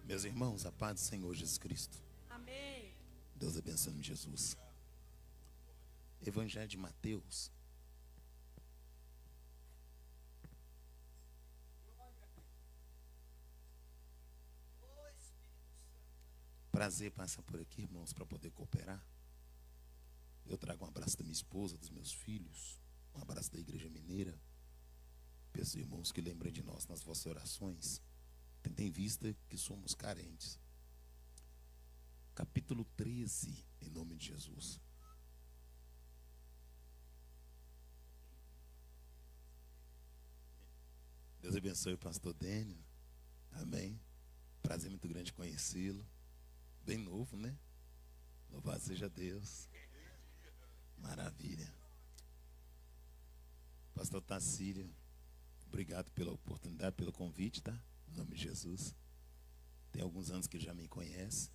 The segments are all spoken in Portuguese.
Meus irmãos, a paz do Senhor Jesus Cristo. Amém. Deus abençoe Jesus. Evangelho de Mateus. Prazer passar por aqui, irmãos, para poder cooperar. Eu trago um abraço da minha esposa, dos meus filhos, um abraço da Igreja Mineira. Peço, irmãos, que lembrem de nós nas vossas orações, tendo em vista que somos carentes. Capítulo 13, em nome de Jesus. Deus abençoe o pastor Dênio. Amém. Prazer muito grande conhecê-lo. Bem novo, né? Louvado seja Deus. Maravilha. Pastor Tacílio, obrigado pela oportunidade, pelo convite, tá? Em nome de Jesus. Tem alguns anos que ele já me conhece.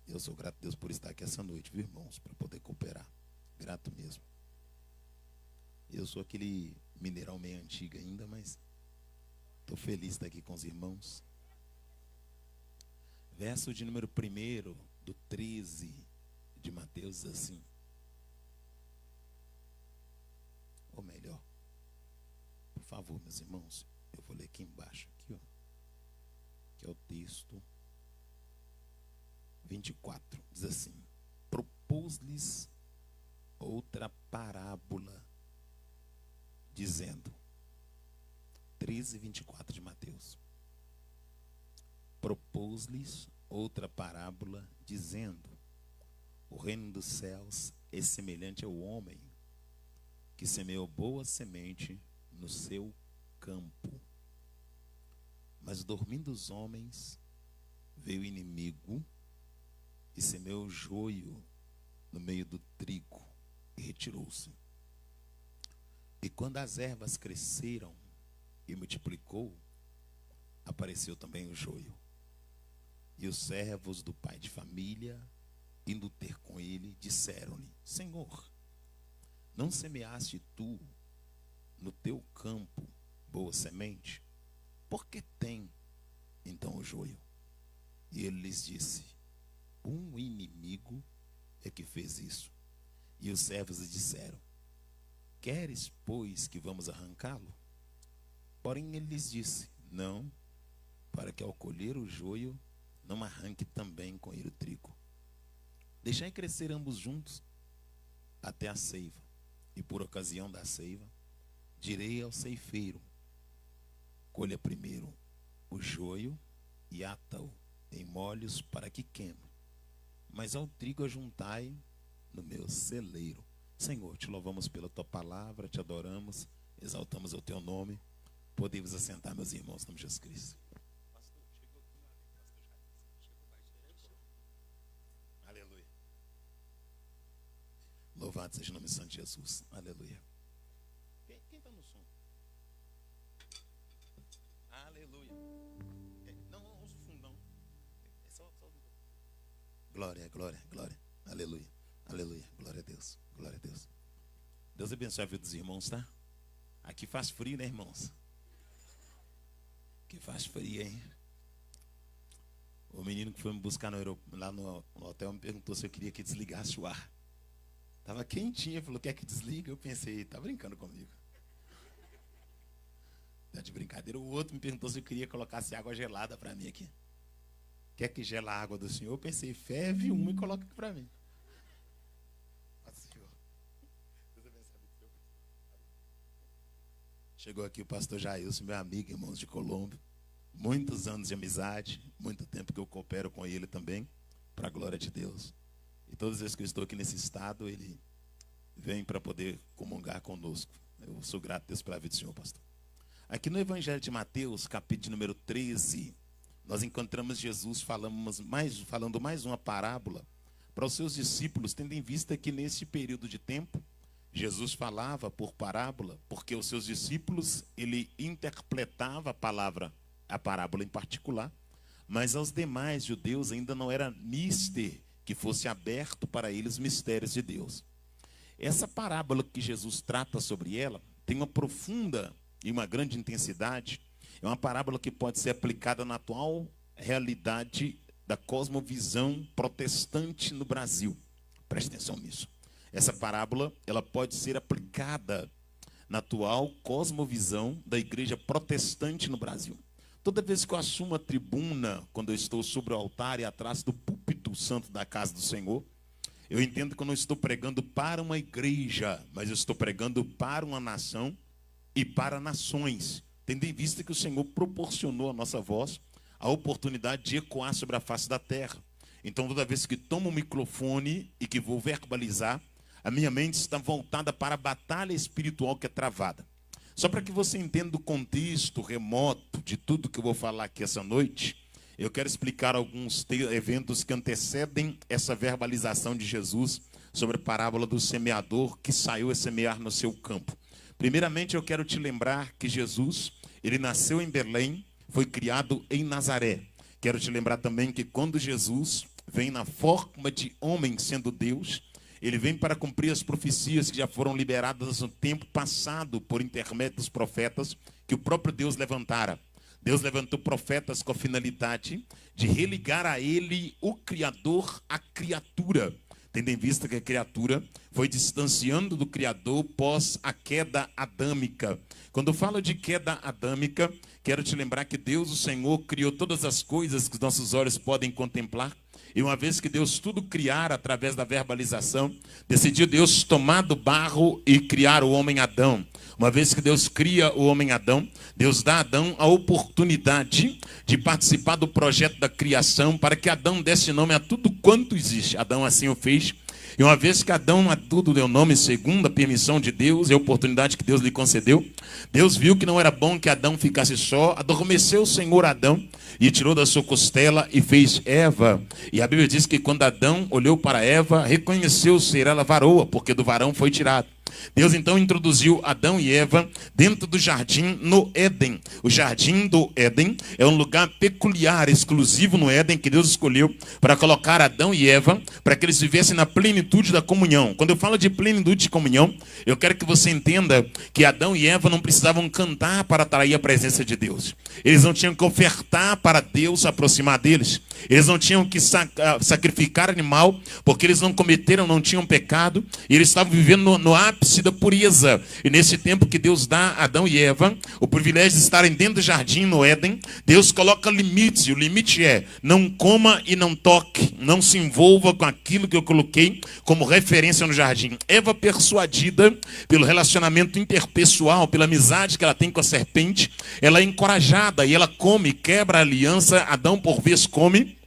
Eu sou grato a Deus por estar aqui essa noite, viu, irmãos? Para poder cooperar. Grato mesmo. Eu sou aquele mineirão meio antigo ainda, mas estou feliz de estar aqui com os irmãos. Verso de número 1 do 13 de Mateus, assim. Ou melhor, por favor, meus irmãos, eu vou ler aqui embaixo, aqui, ó, que é o texto 24, diz assim: propôs-lhes outra parábola, dizendo, 13:24 de Mateus. Propôs-lhes outra parábola, dizendo, o reino dos céus é semelhante ao homem que semeou boa semente no seu campo. Mas dormindo os homens, veio o inimigo e semeou joio no meio do trigo e retirou-se. E quando as ervas cresceram e multiplicou, apareceu também o joio. E os servos do pai de família, indo ter com ele, disseram-lhe, Senhor, não semeaste tu no teu campo boa semente? Por que tem então o joio? E ele lhes disse, um inimigo é que fez isso. E os servos lhe disseram, queres, pois, que vamos arrancá-lo? Porém ele lhes disse, não, para que ao colher o joio, não arranque também com ele o trigo. Deixai crescer ambos juntos até a ceiva. E por ocasião da ceiva, direi ao ceifeiro, colha primeiro o joio e ata-o em molhos para que queime. Mas ao trigo ajuntai no meu celeiro. Senhor, te louvamos pela tua palavra, te adoramos, exaltamos o teu nome. Podemos assentar, meus irmãos, no nome de Jesus Cristo. Aleluia. Louvado seja o nome santo de Jesus. Aleluia. Quem está no som? Aleluia. Não usa o fundão. É só... Glória, glória, glória. Aleluia. Aleluia. Glória a Deus. Glória a Deus. Deus abençoe a vida dos irmãos, tá? Aqui faz frio, né, irmãos? Aqui faz frio, hein? O menino que foi me buscar lá no hotel me perguntou se eu queria que desligasse o ar. Tava quentinho, falou, quer que desliga? Eu pensei, tá brincando comigo. Tá de brincadeira. O outro me perguntou se eu queria que colocasse água gelada para mim aqui. Quer que gela a água do senhor? Eu pensei, ferve uma e coloca aqui para mim. Chegou aqui o pastor Jailson, meu amigo, irmãos de Colombo. Muitos anos de amizade, muito tempo que eu coopero com ele também, para a glória de Deus. E todas as vezes que eu estou aqui nesse estado, ele vem para poder comungar conosco. Eu sou grato a Deus pela vida do Senhor, pastor. Aqui no Evangelho de Mateus, capítulo número 13, nós encontramos Jesus falando mais uma parábola para os seus discípulos, tendo em vista que nesse período de tempo, Jesus falava por parábola, porque os seus discípulos, ele interpretava a parábola em particular, mas aos demais judeus ainda não era mister que fosse aberto para eles os mistérios de Deus. Essa parábola que Jesus trata sobre ela tem uma profunda e uma grande intensidade. É uma parábola que pode ser aplicada na atual realidade da cosmovisão protestante no Brasil. Preste atenção nisso. Essa parábola, ela pode ser aplicada na atual cosmovisão da igreja protestante no Brasil. Toda vez que eu assumo a tribuna, quando eu estou sobre o altar e atrás do púlpito santo da casa do Senhor, eu entendo que eu não estou pregando para uma igreja, mas eu estou pregando para uma nação e para nações, tendo em vista que o Senhor proporcionou à nossa voz a oportunidade de ecoar sobre a face da terra. Então, toda vez que tomo o microfone e que vou verbalizar, a minha mente está voltada para a batalha espiritual que é travada. Só para que você entenda o contexto remoto de tudo que eu vou falar aqui essa noite, eu quero explicar alguns eventos que antecedem essa verbalização de Jesus sobre a parábola do semeador que saiu a semear no seu campo. Primeiramente, eu quero te lembrar que Jesus, ele nasceu em Belém, foi criado em Nazaré. Quero te lembrar também que quando Jesus vem na forma de homem sendo Deus, ele vem para cumprir as profecias que já foram liberadas no tempo passado por intermédio dos profetas que o próprio Deus levantara. Deus levantou profetas com a finalidade de religar a ele, o Criador, à criatura, tendo em vista que a criatura foi distanciando do Criador pós a queda adâmica. Quando eu falo de queda adâmica, quero te lembrar que Deus, o Senhor, criou todas as coisas que os nossos olhos podem contemplar. E uma vez que Deus tudo criar através da verbalização, decidiu Deus tomar do barro e criar o homem Adão. Uma vez que Deus cria o homem Adão, Deus dá a Adão a oportunidade de participar do projeto da criação para que Adão desse nome a tudo quanto existe. Adão assim o fez. E uma vez que Adão a tudo deu nome segundo a permissão de Deus e a oportunidade que Deus lhe concedeu, Deus viu que não era bom que Adão ficasse só, adormeceu o Senhor Adão e tirou da sua costela e fez Eva. E a Bíblia diz que quando Adão olhou para Eva, reconheceu ser ela varoa, porque do varão foi tirado. Deus então introduziu Adão e Eva dentro do jardim no Éden. O jardim do Éden é um lugar peculiar, exclusivo no Éden, que Deus escolheu para colocar Adão e Eva, para que eles vivessem na plenitude da comunhão. Quando eu falo de plenitude de comunhão, eu quero que você entenda que Adão e Eva não precisavam cantar para atrair a presença de Deus. Eles não tinham que ofertar para Deus se aproximar deles. Eles não tinham que sacrificar animal, porque eles não cometeram, não tinham pecado, e eles estavam vivendo no ápice da pureza. E nesse tempo que Deus dá a Adão e Eva o privilégio de estarem dentro do jardim no Éden, Deus coloca limites, e o limite é: não coma e não toque, não se envolva com aquilo que eu coloquei como referência no jardim. Eva, persuadida pelo relacionamento interpessoal, pela amizade que ela tem com a serpente, ela é encorajada e ela come, quebra a aliança. Adão por vez come.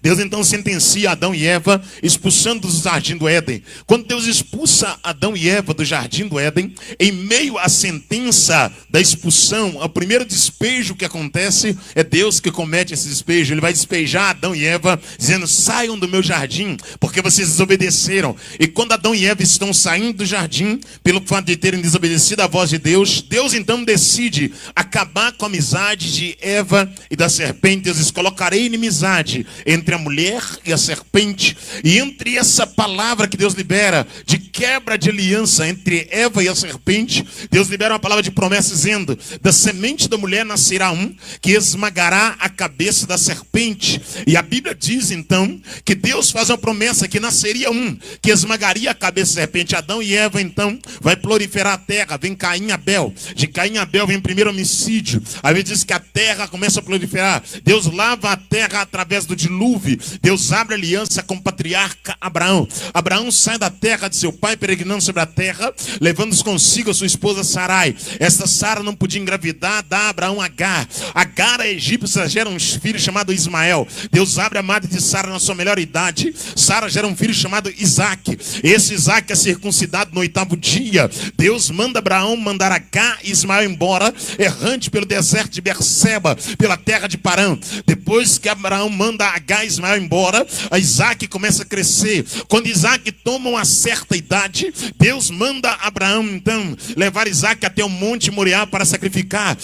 Deus então sentencia Adão e Eva, expulsando do jardim do Éden. Quando Deus expulsa Adão e Eva do jardim do Éden, em meio à sentença da expulsão, o primeiro despejo que acontece é Deus que comete esse despejo. Ele vai despejar Adão e Eva, dizendo: saiam do meu jardim, porque vocês desobedeceram. E quando Adão e Eva estão saindo do jardim, pelo fato de terem desobedecido a voz de Deus, Deus então decide acabar com a amizade de Eva e da serpente. Deus diz: colocarei inimizade entre a mulher e a serpente. E entre essa palavra que Deus libera de quebra de aliança entre Eva e a serpente, Deus libera uma palavra de promessa dizendo: da semente da mulher nascerá um que esmagará a cabeça da serpente. E a Bíblia diz então que Deus faz uma promessa que nasceria um que esmagaria a cabeça da serpente. Adão e Eva então vai proliferar a terra. Vem Caim e Abel. De Caim e Abel vem o primeiro homicídio. A Bíblia diz que a terra começa a proliferar. Deus lava a terra através do dilúvio. Deus abre aliança com o patriarca Abraão. Abraão sai da terra de seu pai, peregrinando sobre a terra, levando consigo a sua esposa Sarai. Esta Sara não podia engravidar, dá a Abraão Agar. Agar, a egípcia, gera um filho chamado Ismael. Deus abre a madre de Sara na sua melhor idade. Sara gera um filho chamado Isaac. Esse Isaac é circuncidado no 8º dia. Deus manda Abraão mandar Agar e Ismael embora, errante pelo deserto de Berseba, pela terra de Parã. Depois que Abraão manda Agar Agar e Ismael embora, Isaac começa a crescer. Quando Isaac toma uma certa idade, Deus manda Abraão então levar Isaac até o monte Moriá para sacrificar.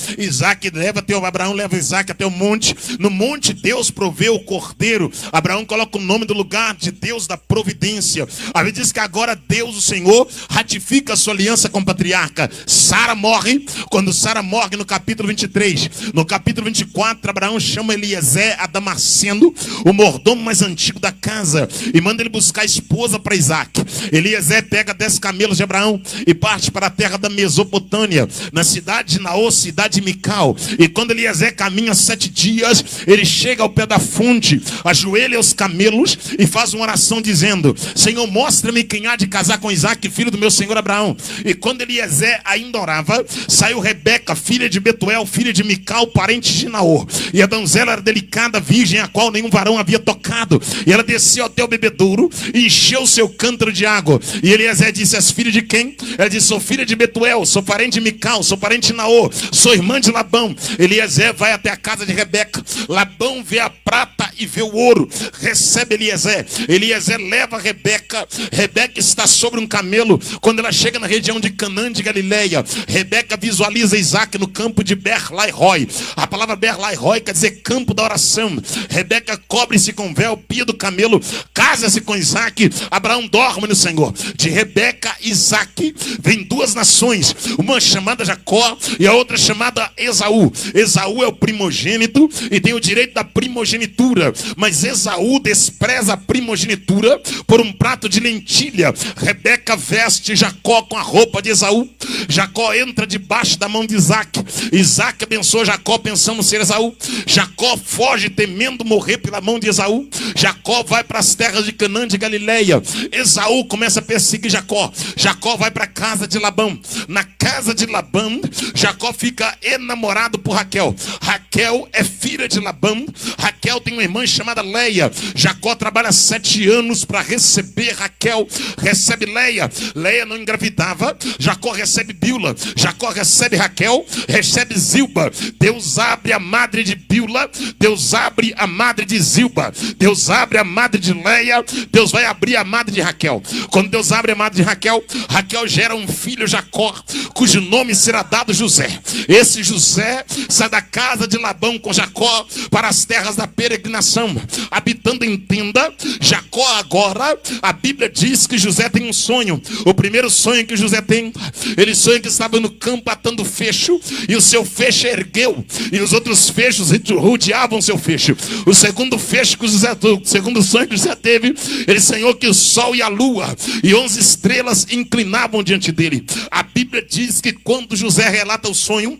Abraão leva Isaac até o monte. No monte Deus proveu o cordeiro. Abraão coloca o nome do lugar de Deus da providência. A Bíblia diz que agora Deus, o Senhor, ratifica a sua aliança com o patriarca. Sara morre. Quando Sara morre no capítulo 23, no capítulo 24, Abraão chama Eliezer a Damasceno, o mordomo mais antigo da casa, e manda ele buscar esposa para Isaac. Eliezer pega 10 camelos de Abraão e parte para a terra da Mesopotâmia, na cidade de Naô, cidade de Mical. E quando Eliezer caminha 7 dias, ele chega ao pé da fonte, ajoelha os camelos e faz uma oração dizendo: Senhor, mostra-me quem há de casar com Isaac, filho do meu senhor Abraão. E quando Eliezer ainda orava, saiu Rebeca, filha de Betuel, filha de Mical, parente de Naor. E a donzela era delicada, virgem, a qual nenhum varão havia tocado. E ela desceu até o bebedouro e encheu o seu cântaro de água. E Eliezer disse: és filha de quem? Ela disse: sou filha de Betuel, sou parente de Mical, sou parente de Naor, sou irmã de Labão. Eliezer vai até a casa de Rebeca. Labão vê a prata e vê o ouro. Recebe Eliezer. Eliezer leva Rebeca. Rebeca está sobre um camelo. Quando ela chega na região de Canaã de Galileia, Rebeca visualiza Isaac no campo de Ber-lai-roi. A palavra Ber-lai-roi quer dizer campo da oração. Rebeca cobre-se com véu, pia do camelo, casa-se com Isaac. Abraão dorme no Senhor. De Rebeca e Isaac vem 2 nações, uma chamada Jacó e a outra chamada Esaú. Esaú é o primogênito e tem o direito da primogenitura, mas Esaú despreza a primogenitura por um prato de lentilha. Rebeca veste Jacó com a roupa de Esaú. Jacó entra debaixo da mão de Isaac. Isaac abençoa Jacó pensando ser Esaú. Jacó foge temendo morrer pela mão de Esaú. Jacó vai para as terras de Canaã de Galileia. Esaú começa a perseguir Jacó. Jacó vai para a casa de Labão. Na casa de Labão, Jacó fica enamorado por Raquel. Raquel é filha de Labão. Raquel tem uma irmã chamada Leia. Jacó trabalha 7 anos para receber Raquel. Recebe Leia. Leia não engravidava. Jacó recebe Bilha. Jacó recebe Raquel. Recebe Zilpa. Deus abre a madre de Bilha. Deus abre a madre de Zilpa. Deus abre a madre de Leia. Deus vai abrir a madre de Raquel. Quando Deus abre a madre de Raquel, Raquel gera um filho, Jacó, cujo nome será dado José. Esse José sai da casa de Labão com Jacó para as terras da peregrinação, habitando em tenda. Jacó agora, a Bíblia diz que José tem um sonho. O primeiro sonho que José tem, ele sonha que estava no campo atando fecho, e o seu feixe ergueu, e os outros fechos rodeavam o seu feixe. O segundo fecho que o segundo sonho que José teve, ele sonhou que o sol e a lua e 11 estrelas inclinavam diante dele. A Bíblia diz que quando José relata o sonho,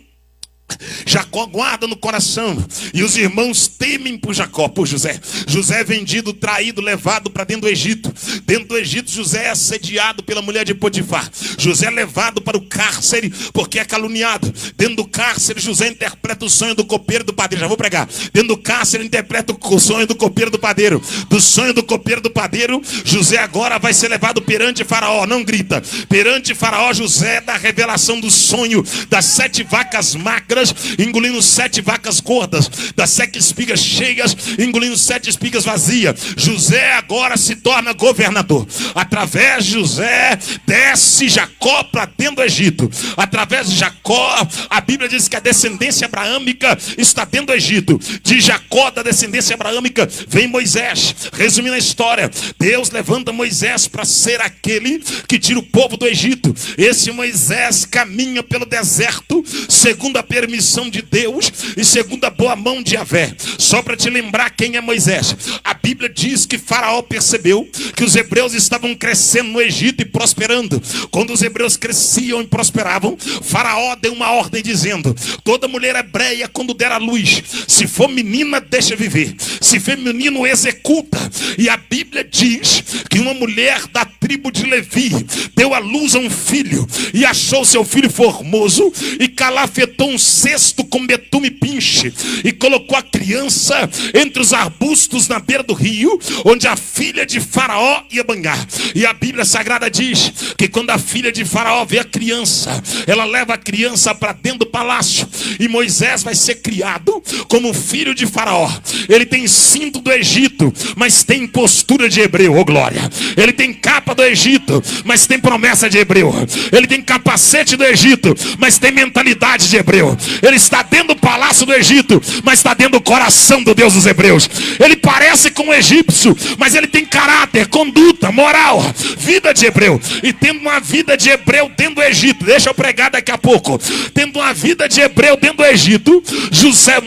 Jacó guarda no coração, e os irmãos temem por Jacó, por José. José é vendido, traído, levado para dentro do Egito. Dentro do Egito, José é assediado pela mulher de Potifar. José é levado para o cárcere porque é caluniado. Dentro do cárcere, José interpreta o sonho do copeiro do padeiro. Já vou pregar. Dentro do cárcere, ele interpreta o sonho do copeiro do padeiro. Do sonho do copeiro do padeiro, José agora vai ser levado perante Faraó. Não grita. Perante Faraó, José dá a revelação do sonho das 7 vacas magras engolindo 7 vacas gordas, das 7 espigas cheias engolindo 7 espigas vazias. José agora se torna governador. Através de José desce Jacó para dentro do Egito. Através de Jacó, a Bíblia diz que a descendência abraâmica está dentro do Egito. De Jacó, da descendência abraâmica, vem Moisés. Resumindo a história, Deus levanta Moisés para ser aquele que tira o povo do Egito. Esse Moisés caminha pelo deserto segundo a permissão de Deus e segundo a boa mão de Yahvé. Só para te lembrar quem é Moisés, a Bíblia diz que Faraó percebeu que os hebreus estavam crescendo no Egito e prosperando. Quando os hebreus cresciam e prosperavam, Faraó deu uma ordem dizendo: toda mulher hebreia, quando der à luz, se for menina, deixa viver, se for menino, executa. E a Bíblia diz que uma mulher da tribo de Levi deu à luz a um filho e achou seu filho formoso e calafetou um cesto com betume e pinho enche, e colocou a criança entre os arbustos na beira do rio, onde a filha de Faraó ia banhar. E a Bíblia Sagrada diz que quando a filha de Faraó vê a criança, ela leva a criança para dentro do palácio, e Moisés vai ser criado como filho de Faraó. Ele tem cinto do Egito, mas tem postura de hebreu, oh glória. Ele tem capa do Egito, mas tem promessa de hebreu. Ele tem capacete do Egito, mas tem mentalidade de hebreu. Ele está dentro do palácio do Egito, mas está dentro do coração do Deus dos hebreus. Ele parece com um egípcio, mas ele tem caráter, conduta, moral, vida de hebreu. E tendo uma vida de hebreu dentro do Egito, deixa eu pregar daqui a pouco, tendo uma vida de hebreu dentro do Egito,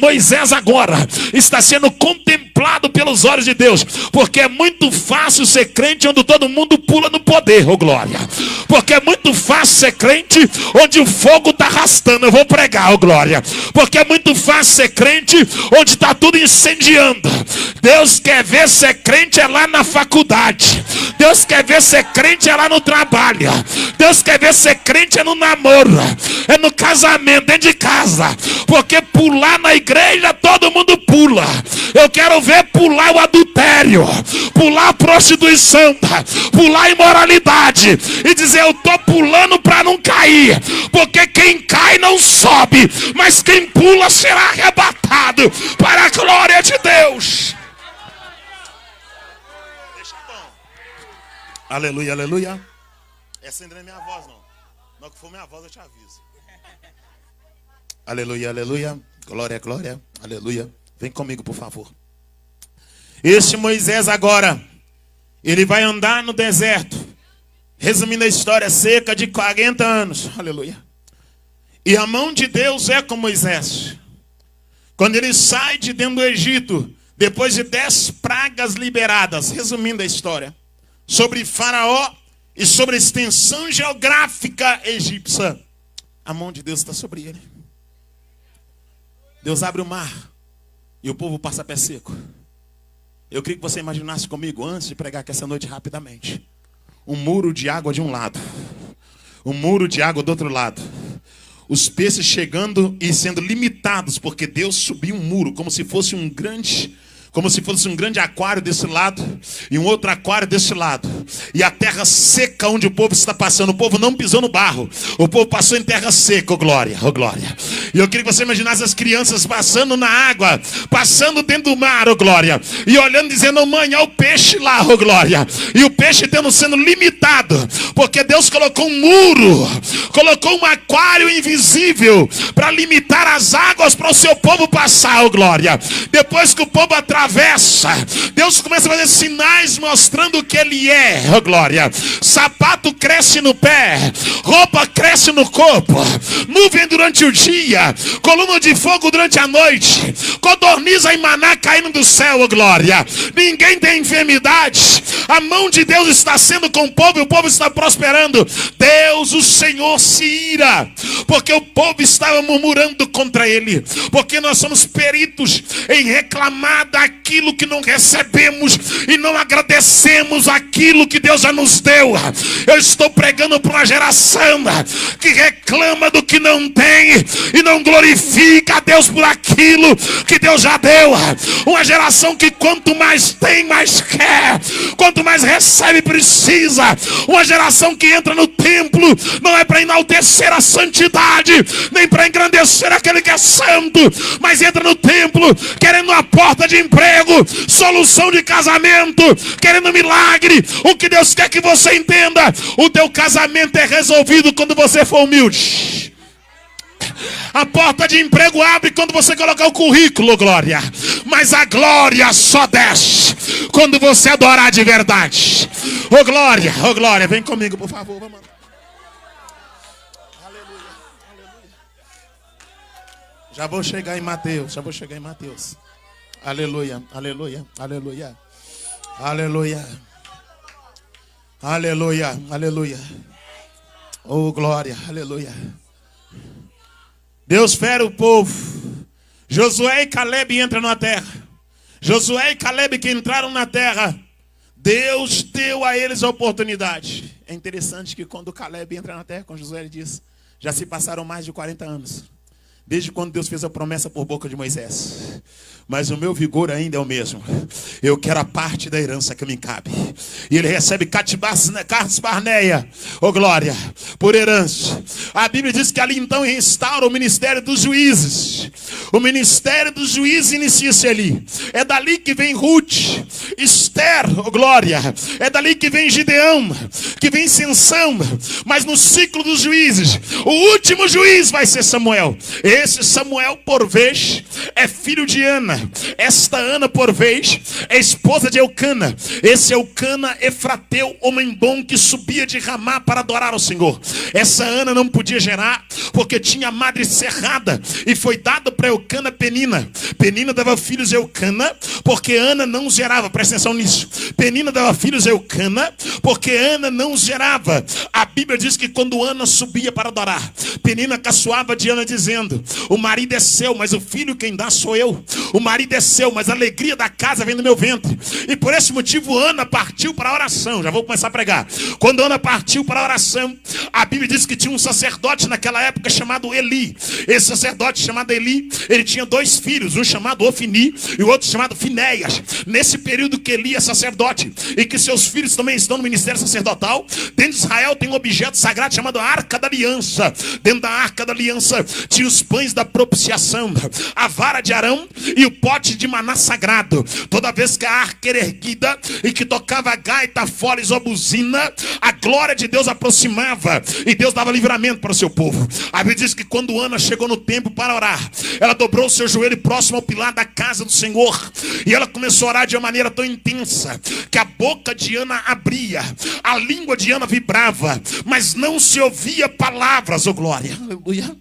Moisés agora está sendo contemplado pelos olhos de Deus, porque é muito fácil ser crente onde todo mundo pula no poder, oh glória. Porque é muito fácil ser crente onde o fogo está arrastando, eu vou pregar, oh glória. Porque é muito fácil ser crente onde está tudo incendiando. Deus quer ver ser crente é lá na faculdade. Deus quer ver ser crente é lá no trabalho. Deus quer ver ser crente é no namoro, é no casamento, dentro de casa. Porque pular na igreja todo mundo pula. Eu quero ver pular o adultério, pular a prostituição, pular a imoralidade e dizer: eu estou pulando para não cair. Porque quem cai não sobe, mas quem pula será arrebatado para a glória de Deus. Deixa bom. Aleluia, aleluia. Essa ainda não é minha voz, não. Não que for minha voz eu te aviso. Aleluia, aleluia. Glória, glória, aleluia. Vem comigo, por favor. Este Moisés agora, ele vai andar no deserto. Resumindo a história, cerca de 40 anos. Aleluia. E a mão de Deus é com Moisés. Quando ele sai de dentro do Egito, depois de 10 pragas liberadas, resumindo a história, sobre Faraó e sobre a extensão geográfica egípcia, a mão de Deus está sobre ele. Deus abre o mar e o povo passa a pé seco. Eu queria que você imaginasse comigo, antes de pregar aqui essa noite rapidamente, um muro de água de um lado, um muro de água do outro lado, os peixes chegando e sendo limitados, porque Deus subiu um muro, como se fosse um grande aquário desse lado e um outro aquário desse lado, e a terra seca onde o povo está passando. O povo não pisou no barro, o povo passou em terra seca, oh glória, oh glória. E eu queria que você imaginasse as crianças passando na água, passando dentro do mar, oh glória, e olhando dizendo: mãe, olha o peixe lá, oh glória. E o peixe sendo limitado, porque Deus colocou um muro, colocou um aquário invisível para limitar as águas para o seu povo passar, oh glória. Depois que o povo atravessa, Deus começa a fazer sinais mostrando o que ele é, oh glória. Sapato cresce no pé, roupa cresce no corpo, nuvem durante o dia, coluna de fogo durante a noite, codorniza e maná caindo do céu, oh glória. Ninguém tem enfermidade, a mão de Deus está sendo com o povo e o povo está prosperando. Deus, o Senhor, se ira, porque o povo estava murmurando contra ele, porque nós somos peritos em reclamar daquilo que não recebemos e não agradecemos aquilo que Deus já nos deu. Eu estou pregando para uma geração que reclama do que não tem e não glorifica a Deus por aquilo que Deus já deu. Uma geração que quanto mais tem, mais quer, quanto mais recebe, precisa. Uma geração que entra no templo não é para enaltecer a santidade, nem para engrandecer aquele que é santo, mas entra no templo querendo uma porta de emprego, solução de casamento, querendo milagre. O que Deus quer que você entenda: o teu casamento é resolvido quando você for humilde. A porta de emprego abre quando você colocar o currículo, glória. Mas a glória só desce quando você adorar de verdade. Oh glória, oh glória. Vem comigo, por favor, vamos. Aleluia, aleluia. Já vou chegar em Mateus. Aleluia, aleluia, aleluia. Aleluia. Aleluia, aleluia. Oh glória, aleluia. Deus fere o povo. Josué e Caleb entram na terra. Josué e Caleb que entraram na terra, Deus deu a eles a oportunidade. É interessante que quando Caleb entra na terra com Josué, ele diz: já se passaram mais de 40 anos. desde quando Deus fez a promessa por boca de Moisés. Mas o meu vigor ainda é o mesmo. Eu quero a parte da herança que me cabe. E ele recebe Cades Barneia, oh glória, por herança. A Bíblia diz que ali então restaura o ministério dos juízes. O ministério dos juízes inicia-se ali. É dali que vem Ruth, Esther, oh glória. É dali que vem Gideão, que vem Sansão. Mas no ciclo dos juízes, o último juiz vai ser Samuel. Esse Samuel, por vez, é filho de Ana. Esta Ana, por vez, é esposa de Eucana. Esse Eucana, Efrateu, homem bom que subia de Ramá para adorar ao Senhor. Essa Ana não podia gerar, porque tinha a madre cerrada. E foi dada para Eucana Penina. Penina dava filhos a Eucana, porque Ana não gerava. Presta atenção nisso. Penina dava filhos a Eucana, porque Ana não gerava. A Bíblia diz que quando Ana subia para adorar, Penina caçoava de Ana dizendo: o marido é seu, mas o filho quem dá sou eu. O marido é seu, mas a alegria da casa vem do meu ventre. E por esse motivo Ana partiu para a oração. Já vou começar a pregar. Quando Ana partiu para a oração, a Bíblia diz que tinha um sacerdote naquela época chamado Eli. Esse sacerdote chamado Eli, ele tinha 2 filhos, um chamado Ofni e o outro chamado Finéias. Nesse período que Eli é sacerdote e que seus filhos também estão no ministério sacerdotal, dentro de Israel tem um objeto sagrado chamado Arca da Aliança. Dentro da Arca da Aliança tinha os pães da propiciação, a vara de Arão e o pote de maná sagrado. Toda vez que a arca era erguida e que tocava gaita, foles ou buzina, a glória de Deus aproximava e Deus dava livramento para o seu povo. A Bíblia diz que quando Ana chegou no templo para orar, ela dobrou o seu joelho próximo ao pilar da casa do Senhor e ela começou a orar de uma maneira tão intensa que a boca de Ana abria, a língua de Ana vibrava, mas não se ouvia palavras, oh glória, aleluia.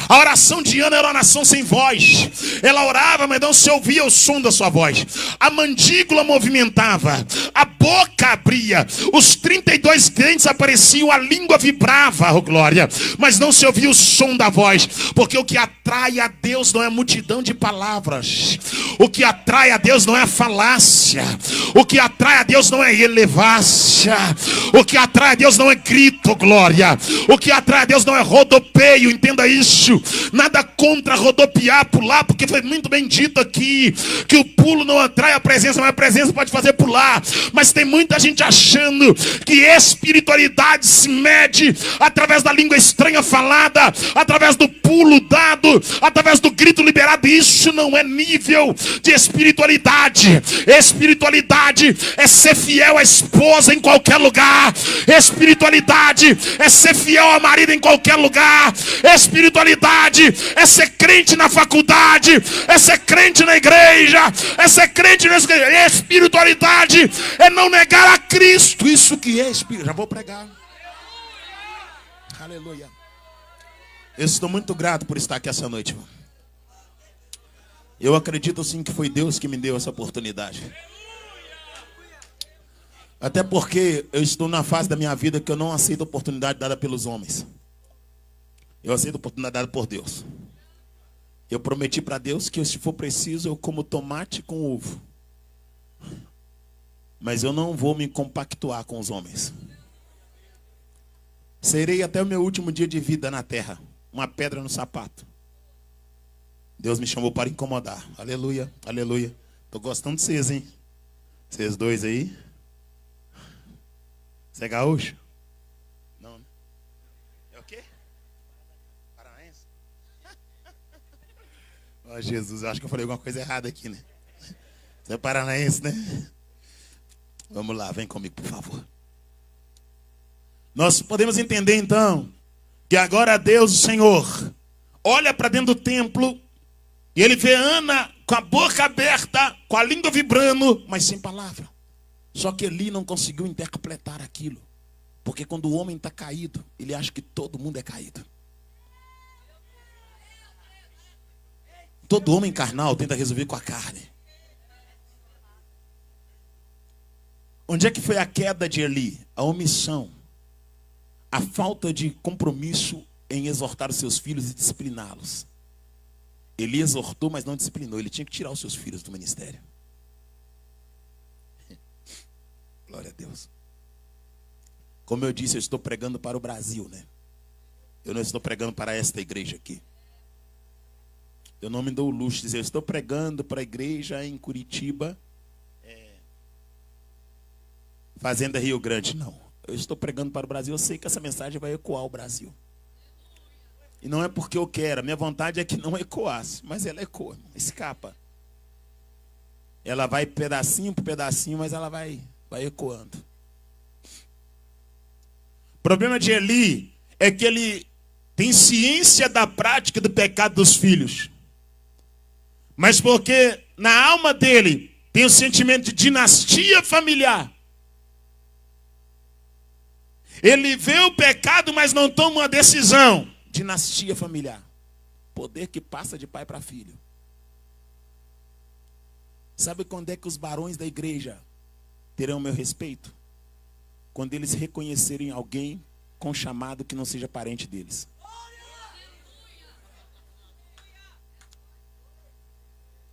A oração de Ana era uma oração sem voz. Ela orava, mas não se ouvia o som da sua voz. A mandíbula movimentava, a boca abria, os 32 dentes apareciam, a língua vibrava, oh glória, mas não se ouvia o som da voz. Porque o que atrai a Deus não é a multidão de palavras. O que atrai a Deus não é a falácia. O que atrai a Deus não é elevácia. O que atrai a Deus não é grito, oh glória. O que atrai a Deus não é rodopeio, entenda isso. Nada contra rodopiar, pular, porque foi muito bem dito aqui que o pulo não atrai a presença, mas a presença pode fazer pular. Mas tem muita gente achando que espiritualidade se mede através da língua estranha falada, através do pulo dado, através do grito liberado. Isso não é nível de espiritualidade. Espiritualidade é ser fiel à esposa em qualquer lugar. Espiritualidade é ser fiel ao marido em qualquer lugar. Espiritualidade é ser crente na faculdade, é ser crente na igreja, é ser crente na igreja. Espiritualidade é não negar a Cristo. Isso que é espírito. Já vou pregar. Aleluia. Eu estou muito grato por estar aqui essa noite, irmão. Eu acredito sim que foi Deus que me deu essa oportunidade. Até porque eu estou na fase da minha vida que eu não aceito a oportunidade dada pelos homens. Eu aceito a oportunidade dada por Deus. Eu prometi para Deus que se for preciso eu como tomate com ovo. Mas eu não vou me compactuar com os homens. Serei até o meu último dia de vida na terra uma pedra no sapato. Deus me chamou para incomodar. Aleluia, aleluia. Estou gostando de vocês, hein? Vocês dois aí. Você é gaúcho? Não, né? É o quê? Paranaense? Oh, Jesus, eu acho que eu falei alguma coisa errada aqui, né? Você é paranaense, né? Vamos lá, vem comigo, por favor. Nós podemos entender, então, que agora Deus, o Senhor, olha para dentro do templo e ele vê Ana com a boca aberta, com a língua vibrando, mas sem palavra. Só que Eli não conseguiu interpretar aquilo. Porque quando o homem está caído, ele acha que todo mundo é caído. Todo homem carnal tenta resolver com a carne. Onde é que foi a queda de Eli? A omissão. A falta de compromisso em exortar os seus filhos e discipliná-los. Eli exortou, mas não disciplinou. Ele tinha que tirar os seus filhos do ministério. Glória a Deus. Como eu disse, eu estou pregando para o Brasil, né? Eu não estou pregando para esta igreja aqui. Eu não me dou o luxo de dizer, eu estou pregando para a igreja em Curitiba, Fazenda Rio Grande. Não, eu estou pregando para o Brasil, eu sei que essa mensagem vai ecoar o Brasil. E não é porque eu quero, a minha vontade é que não ecoasse, mas ela ecoa, escapa. Ela vai pedacinho por pedacinho, mas ela vai ecoando. O problema de Eli é que ele tem ciência da prática do pecado dos filhos. Mas porque na alma dele tem o sentimento de dinastia familiar. Ele vê o pecado, mas não toma uma decisão. Dinastia familiar. Poder que passa de pai para filho. Sabe quando é que os barões da igreja terão meu respeito? Quando eles reconhecerem alguém com chamado que não seja parente deles.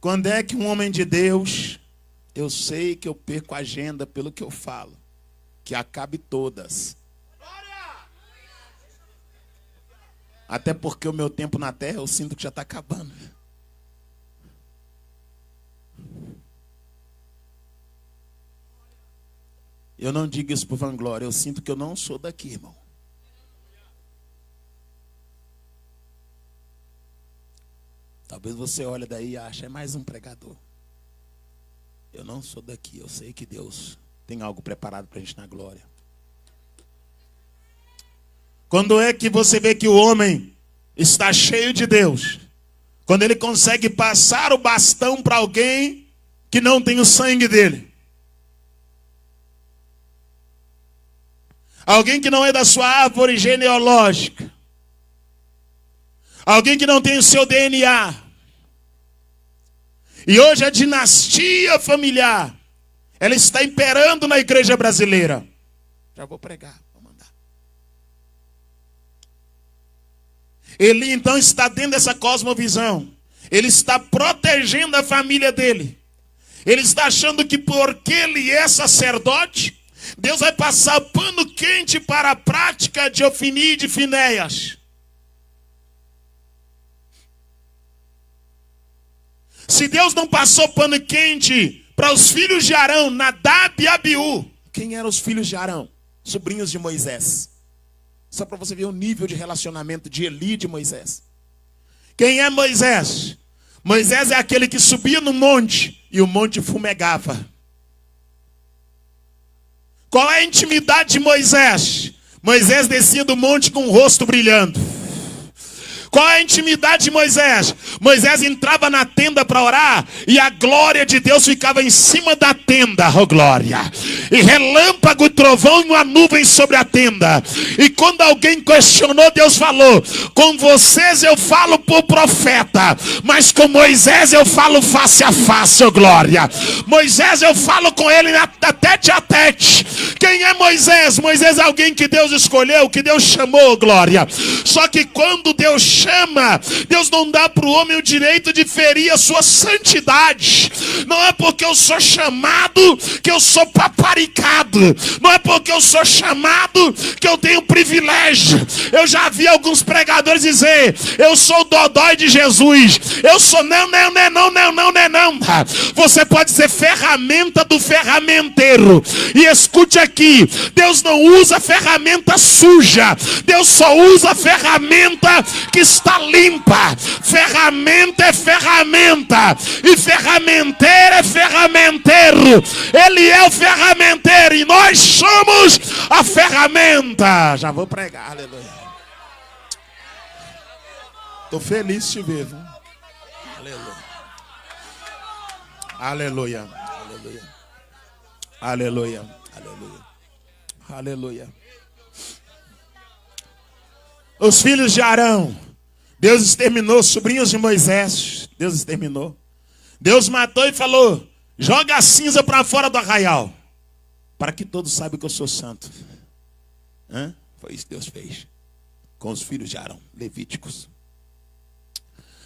Quando é que um homem de Deus, eu sei que eu perco a agenda pelo que eu falo, que acabe todas. Até porque o meu tempo na terra eu sinto que já está acabando. Eu não digo isso por vanglória, eu sinto que eu não sou daqui, irmão. Talvez você olhe daí e ache, é mais um pregador. Eu não sou daqui, eu sei que Deus tem algo preparado para a gente na glória. Quando é que você vê que o homem está cheio de Deus? Quando ele consegue passar o bastão para alguém que não tem o sangue dele. Alguém que não é da sua árvore genealógica. Alguém que não tem o seu DNA. E hoje a dinastia familiar, ela está imperando na igreja brasileira. Já vou pregar, vou mandar. Ele então está dentro dessa cosmovisão. Ele está protegendo a família dele. Ele está achando que porque ele é sacerdote, Deus vai passar pano quente para a prática de Ofni e de Finéias. Se Deus não passou pano quente para os filhos de Arão, Nadab e Abiú. Quem eram os filhos de Arão? Sobrinhos de Moisés. Só para você ver o nível de relacionamento de Eli e de Moisés. Quem é Moisés? Moisés é aquele que subia no monte e o monte fumegava. Qual é a intimidade de Moisés? Moisés descia do monte com o rosto brilhando. Qual é a intimidade de Moisés? Moisés entrava na tenda para orar e a glória de Deus ficava em cima da tenda, oh glória. E relâmpago, trovão e uma nuvem sobre a tenda. E quando alguém questionou, Deus falou: com vocês eu falo por profeta, mas com Moisés eu falo face a face, oh glória. Moisés eu falo com ele tete a tete. Quem é Moisés? Moisés é alguém que Deus escolheu, que Deus chamou, oh glória. Só que quando Deus chama, Deus não dá para o homem o direito de ferir a sua santidade. Não é porque eu sou chamado que eu sou paparicado. Não é porque eu sou chamado que eu tenho privilégio. Eu já vi alguns pregadores dizer: eu sou o dodói de Jesus. Eu sou não. Você pode ser ferramenta do ferramenteiro. E escute aqui, Deus não usa ferramenta suja. Deus só usa ferramenta que está limpa. Ferramenta é ferramenta. E ferramenteiro é ferramenteiro. Ele é o ferramenteiro e nós somos a ferramenta. Já vou pregar, aleluia. Estou feliz de te ver, viu? Aleluia. Aleluia. Aleluia. Aleluia. Aleluia. Aleluia. Os filhos de Arão, Deus exterminou. Sobrinhos de Moisés, Deus exterminou. Deus matou e falou: joga a cinza para fora do arraial, para que todos saibam que eu sou santo. Foi isso que Deus fez com os filhos de Arão, levíticos.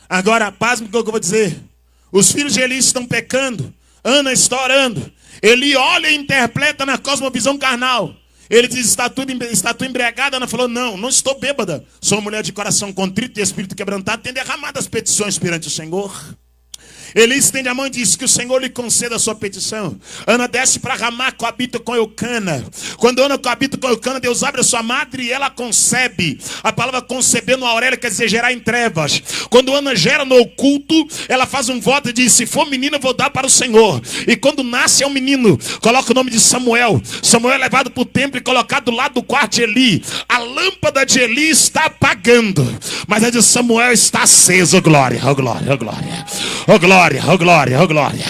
Agora, pasme com o que eu vou dizer. Os filhos de Eli estão pecando. Ana está orando. Eli olha e interpreta na cosmovisão carnal. Ele diz, está tu embriagada? Ela falou, não estou bêbada. Sou mulher de coração contrito e espírito quebrantado, tem derramado as petições perante o Senhor. Ele estende a mão e diz que o Senhor lhe conceda a sua petição. Ana desce para Ramá, coabita com Eucana. Quando Ana coabita com Eucana, Deus abre a sua madre e ela concebe. A palavra conceber no Aurélio quer dizer gerar em trevas. Quando Ana gera no oculto, ela faz um voto e diz, se for menino eu vou dar para o Senhor. E quando nasce é um menino, coloca o nome de Samuel. Samuel é levado para o templo e colocado do lado do quarto de Eli. A lâmpada de Eli está apagando, mas a de Samuel está acesa. Oh glória, oh glória, oh glória. Oh glória. Oh glória, oh glória.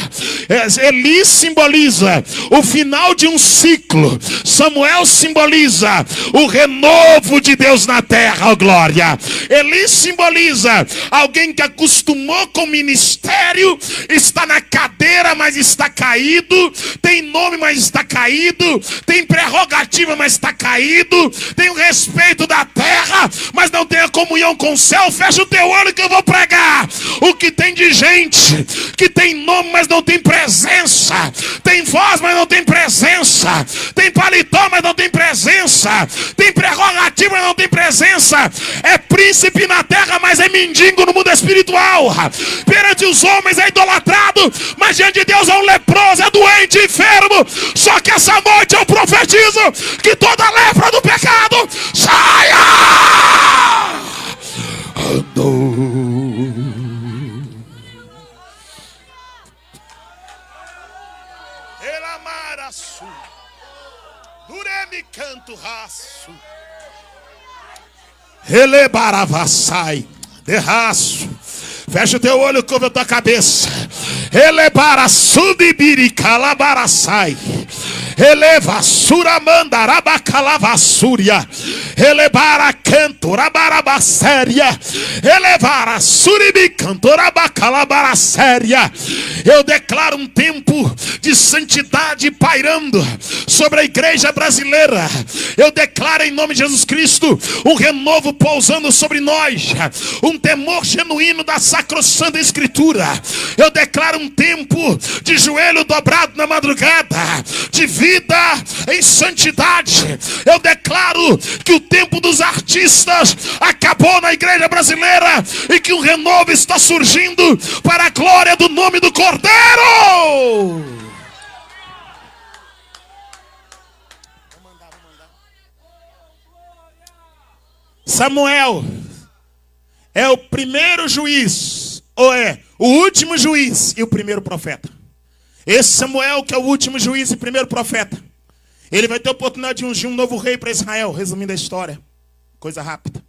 Eli simboliza o final de um ciclo. Samuel simboliza o renovo de Deus na terra, oh glória. Eli simboliza alguém que acostumou com o ministério, está na cadeira, mas está caído, tem nome, mas está caído, tem prerrogativa, mas está caído, tem o respeito da terra, mas não tem a comunhão com o céu. Fecha o teu olho que eu vou pregar. O que tem de gente que tem nome, mas não tem presença, tem voz, mas não tem presença, tem paletó, mas não tem presença, tem prerrogativa, mas não tem presença, é príncipe na terra, mas é mendigo no mundo espiritual. Perante os homens é idolatrado, mas diante de Deus é um leproso, é doente, enfermo. Só que essa noite eu profetizo que toda lepra do pecado saia. Dureme canto raço. Elebaravassai. Derraço. Fecha o teu olho, cobre a tua cabeça. Elebarasudibiri calabarassai. Eleva suramandarabacalavassúria. Elebara cantorabarabaséria. Elevara suribicantorabacalabarasséria. Eu declaro um tempo de santidade pairando sobre a igreja brasileira. Eu declaro em nome de Jesus Cristo um renovo pousando sobre nós, um temor genuíno da sacrossanta escritura. Eu declaro um tempo de joelho dobrado na madrugada, de vida em santidade. Eu declaro que o tempo dos artistas acabou na igreja brasileira e que um renovo está surgindo para a glória do nome do Cordeiro. Samuel é o primeiro juiz, ou é o último juiz e o primeiro profeta. Esse Samuel, que é o último juiz e primeiro profeta, ele vai ter a oportunidade de ungir um novo rei para Israel. Resumindo a história, coisa rápida.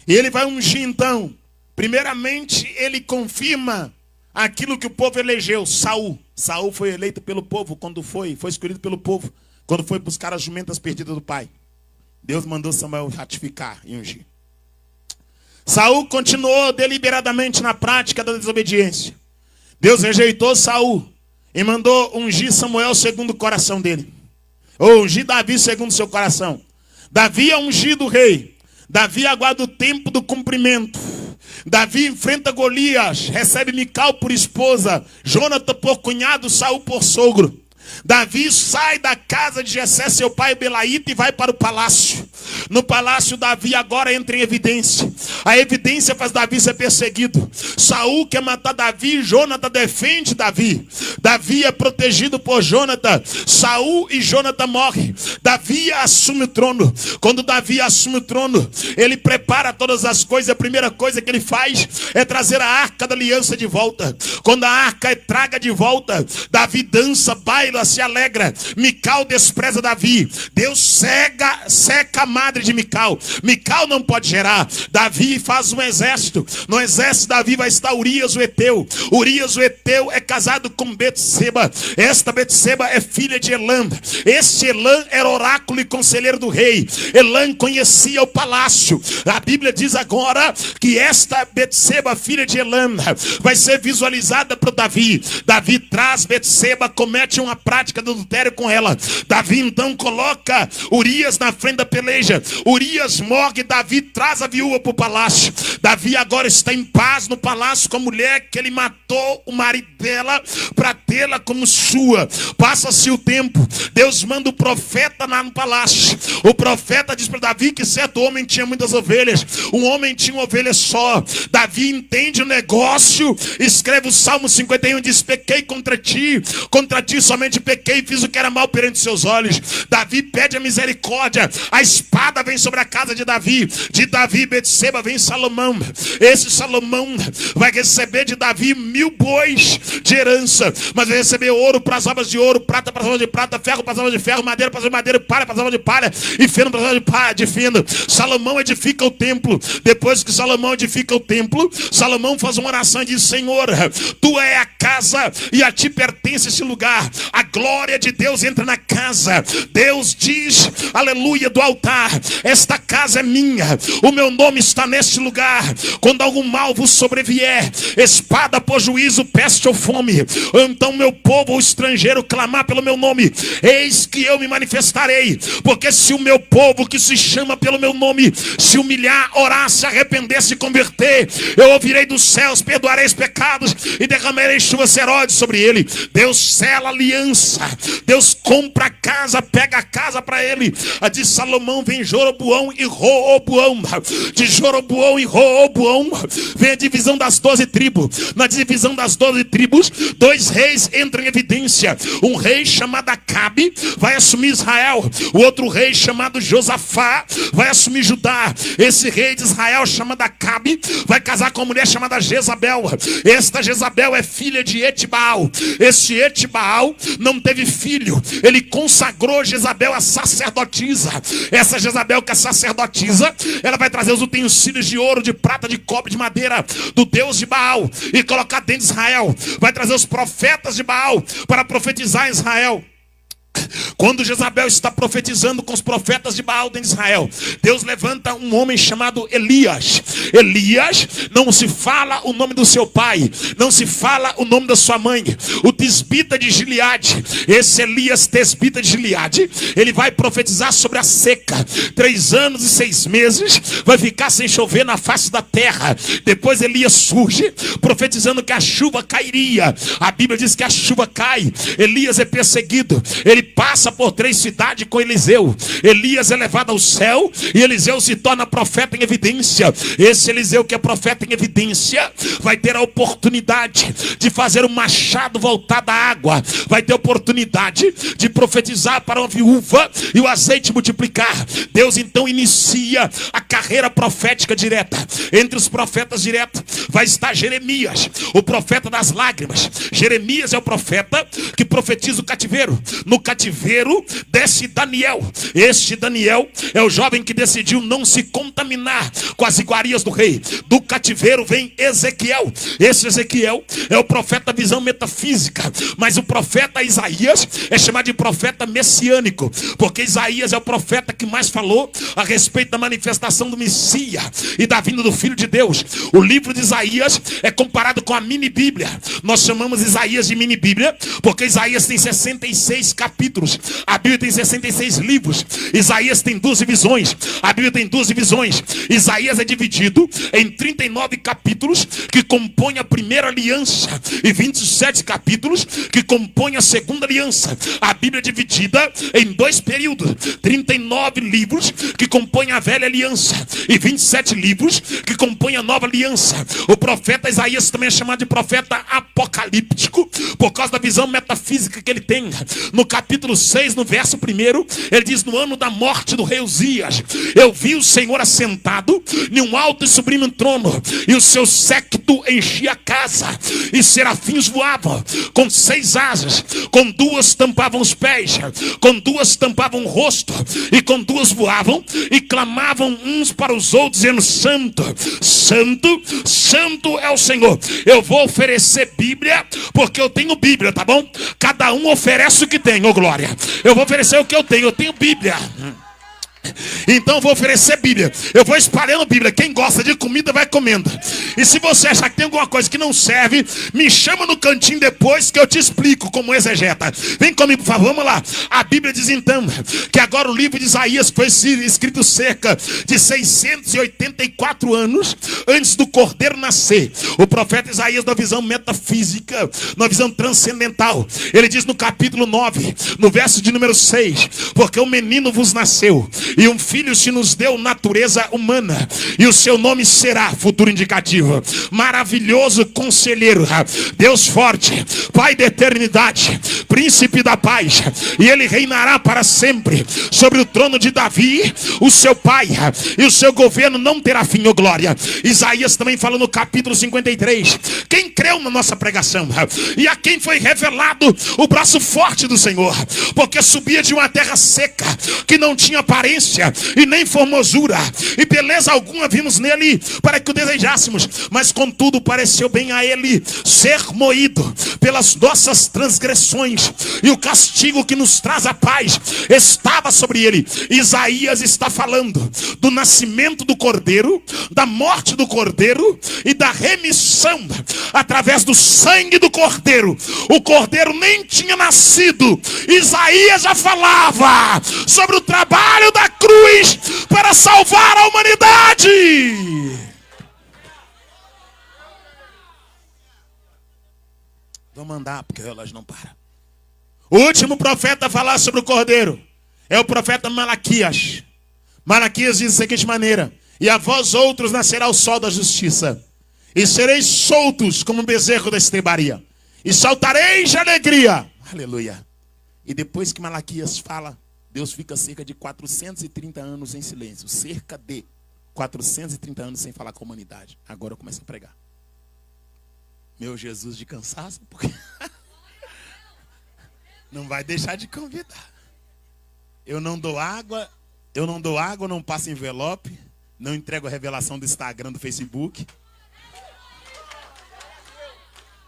E ele vai ungir então, primeiramente ele confirma aquilo que o povo elegeu, Saul. Saul foi eleito pelo povo quando foi escolhido pelo povo quando foi buscar as jumentas perdidas do pai. Deus mandou Samuel ratificar e ungir. Saul continuou deliberadamente na prática da desobediência. Deus rejeitou Saul e mandou ungir Samuel segundo o coração dele. Ou ungir Davi segundo o seu coração. Davi é ungido rei. Davi aguarda o tempo do cumprimento. Davi enfrenta Golias, recebe Mical por esposa, Jonathan por cunhado, Saul por sogro. Davi sai da casa de Jessé, seu pai Belaíta, e vai para o palácio. No palácio, Davi agora entra em evidência. A evidência faz Davi ser perseguido. Saul quer matar Davi, Jonathan defende Davi. Davi é protegido por Jonathan. Saul e Jonathan morrem. Davi assume o trono. Quando Davi assume o trono, ele prepara todas as coisas. A primeira coisa que ele faz é trazer a arca da aliança de volta. Quando a arca é traga de volta, Davi dança, baila, se alegra. Mical despreza Davi. Deus seca a madre de Mical. Mical não pode gerar. Davi faz um exército. No exército Davi vai estar Urias o Eteu. Urias o Eteu é casado com Betseba. Esta Betseba é filha de Elã. Este Elã era oráculo e conselheiro do rei. Elã conhecia o palácio. A Bíblia diz agora que esta Betseba, filha de Elã, vai ser visualizada para Davi. Davi traz Betseba, comete uma prática de adultério com ela. Davi então coloca Urias na frente da peleja. Urias morre, Davi traz a viúva para o palácio. Davi agora está em paz no palácio com a mulher que ele matou o marido dela para tê-la como sua. Passa-se o tempo, Deus manda o profeta lá no palácio. O profeta diz para Davi que certo homem tinha muitas ovelhas, um homem tinha uma ovelha só. Davi entende o negócio, escreve o Salmo 51 e diz: pequei contra ti somente pequei, fiz o que era mal perante seus olhos. Davi pede a misericórdia, a espada vem sobre a casa de Davi Betseba vem Salomão. Esse Salomão vai receber de Davi 1000 bois de herança, mas vai receber ouro para as obras de ouro, prata para as obras de prata, ferro para as obras de ferro, madeira para as obras de madeira, palha para as obras de palha e feno para as obras de feno. Salomão edifica o templo. Depois que Salomão edifica o templo, Salomão faz uma oração e diz: Senhor, tu é a casa e a ti pertence esse lugar. A glória de Deus entra na casa. Deus diz, aleluia, do altar: esta casa é minha, o meu nome está neste lugar. Quando algum mal vos sobrevier, espada por juízo, peste ou fome, então meu povo ou estrangeiro clamar pelo meu nome, eis que eu me manifestarei. Porque se o meu povo que se chama pelo meu nome se humilhar, orar, se arrepender, se converter, eu ouvirei dos céus, perdoarei os pecados e derramarei chuva seróide sobre ele. Deus sela aliança, Deus compra a casa, pega a casa para ele. A de Salomão vem Jeroboão e Roboão. De Jeroboão e Roboão vem a divisão das 12 tribos. Na divisão das 12 tribos, 2 reis entram em evidência. Um rei chamado Acabe vai assumir Israel. O outro rei chamado Josafá vai assumir Judá. Esse rei de Israel chamado Acabe vai casar com uma mulher chamada Jezabel. Esta Jezabel é filha de Etibaal. Esse Etibaal não teve filho. Ele consagrou Jezabel a sacerdotisa. Essa Jezabel que é sacerdotisa, ela vai trazer os utensílios de ouro, de prata, de cobre, de madeira do Deus de Baal e colocar dentro de Israel. Vai trazer os profetas de Baal para profetizar em Israel. Quando Jezabel está profetizando com os profetas de Baal dentro de Israel, Deus levanta um homem chamado Elias. Elias, não se fala o nome do seu pai, não se fala o nome da sua mãe, o Tisbita de Gileade. Esse Elias Tisbita de Gileade, ele vai profetizar sobre a seca. 3 anos e 6 meses vai ficar sem chover na face da terra. Depois Elias surge profetizando que a chuva cairia. A Bíblia diz que a chuva cai. Elias é perseguido, ele passa por 3 cidades com Eliseu. Elias é levado ao céu e Eliseu se torna profeta em evidência. Esse Eliseu que é profeta em evidência vai ter a oportunidade de fazer o machado voltar da água. Vai ter a oportunidade de profetizar para uma viúva e o azeite multiplicar. Deus então inicia a carreira profética direta. Entre os profetas diretos vai estar Jeremias, o profeta das lágrimas. Jeremias é o profeta que profetiza o cativeiro. No cativeiro desce Daniel. Este Daniel é o jovem que decidiu não se contaminar com as iguarias do rei. Do cativeiro vem Ezequiel. Esse Ezequiel é o profeta da visão metafísica. Mas o profeta Isaías é chamado de profeta messiânico, porque Isaías é o profeta que mais falou a respeito da manifestação do Messias e da vinda do Filho de Deus. O livro de Isaías é comparado com a mini Bíblia. Nós chamamos Isaías de mini Bíblia porque Isaías tem 66 capítulos. A Bíblia tem 66 livros. Isaías tem 12 visões. A Bíblia tem 12 visões. Isaías é dividido em 39 capítulos que compõem a primeira aliança e 27 capítulos que compõem a segunda aliança. A Bíblia é dividida em 2 períodos. 39 livros que compõem a velha aliança e 27 livros que compõem a nova aliança. O profeta Isaías também é chamado de profeta apocalíptico por causa da visão metafísica que ele tem. No capítulo 6, no verso 1, ele diz: no ano da morte do rei Uzias, eu vi o Senhor assentado em um alto e sublime trono, e o seu séquito enchia a casa, e serafins voavam com 6 asas, com 2 tampavam os pés, com 2 tampavam o rosto, e com 2 voavam e clamavam uns para os outros, dizendo: santo, santo, santo é o Senhor. Eu vou oferecer Bíblia porque eu tenho Bíblia, tá bom? Cada um oferece o que tem, ô glória. Eu vou oferecer o que eu tenho Bíblia. Então eu vou oferecer Bíblia. Eu vou espalhando Bíblia. Quem gosta de comida vai comendo. E se você achar que tem alguma coisa que não serve, me chama no cantinho depois que eu te explico como exegeta. Vem comigo, por favor, vamos lá. A Bíblia diz então que agora o livro de Isaías foi escrito cerca de 684 anos antes do Cordeiro nascer. O profeta Isaías, na visão metafísica, na visão transcendental, ele diz no capítulo 9, no verso de número 6: porque um menino vos nasceu e um filho se nos deu, natureza humana, e o seu nome será, futuro indicativo, Maravilhoso Conselheiro, Deus Forte, Pai da Eternidade, Príncipe da Paz, e ele reinará para sempre sobre o trono de Davi, o seu pai, e o seu governo não terá fim ou glória. Isaías também fala no capítulo 53, quem creu na nossa pregação, e a quem foi revelado o braço forte do Senhor, porque subia de uma terra seca, que não tinha aparência e nem formosura, e beleza alguma vimos nele para que o desejássemos, mas contudo pareceu bem a ele ser moído pelas nossas transgressões, e o castigo que nos traz a paz estava sobre ele. Isaías está falando do nascimento do Cordeiro, da morte do Cordeiro e da remissão através do sangue do Cordeiro. O Cordeiro nem tinha nascido, Isaías já falava sobre o trabalho da cruz para salvar a humanidade. Vamos andar, porque o relógio não para. O último profeta a falar sobre o Cordeiro é o profeta Malaquias. Malaquias diz da seguinte maneira: e a vós outros nascerá o sol da justiça, e sereis soltos como um bezerro da estrebaria, e saltareis de alegria. Aleluia. E depois que Malaquias fala, Deus fica cerca de 430 anos em silêncio. Cerca de 430 anos sem falar com a humanidade. Agora eu começo a pregar. Meu Jesus de cansaço, porque não vai deixar de convidar. Eu não dou água, não passo envelope, não entrego a revelação do Instagram, do Facebook.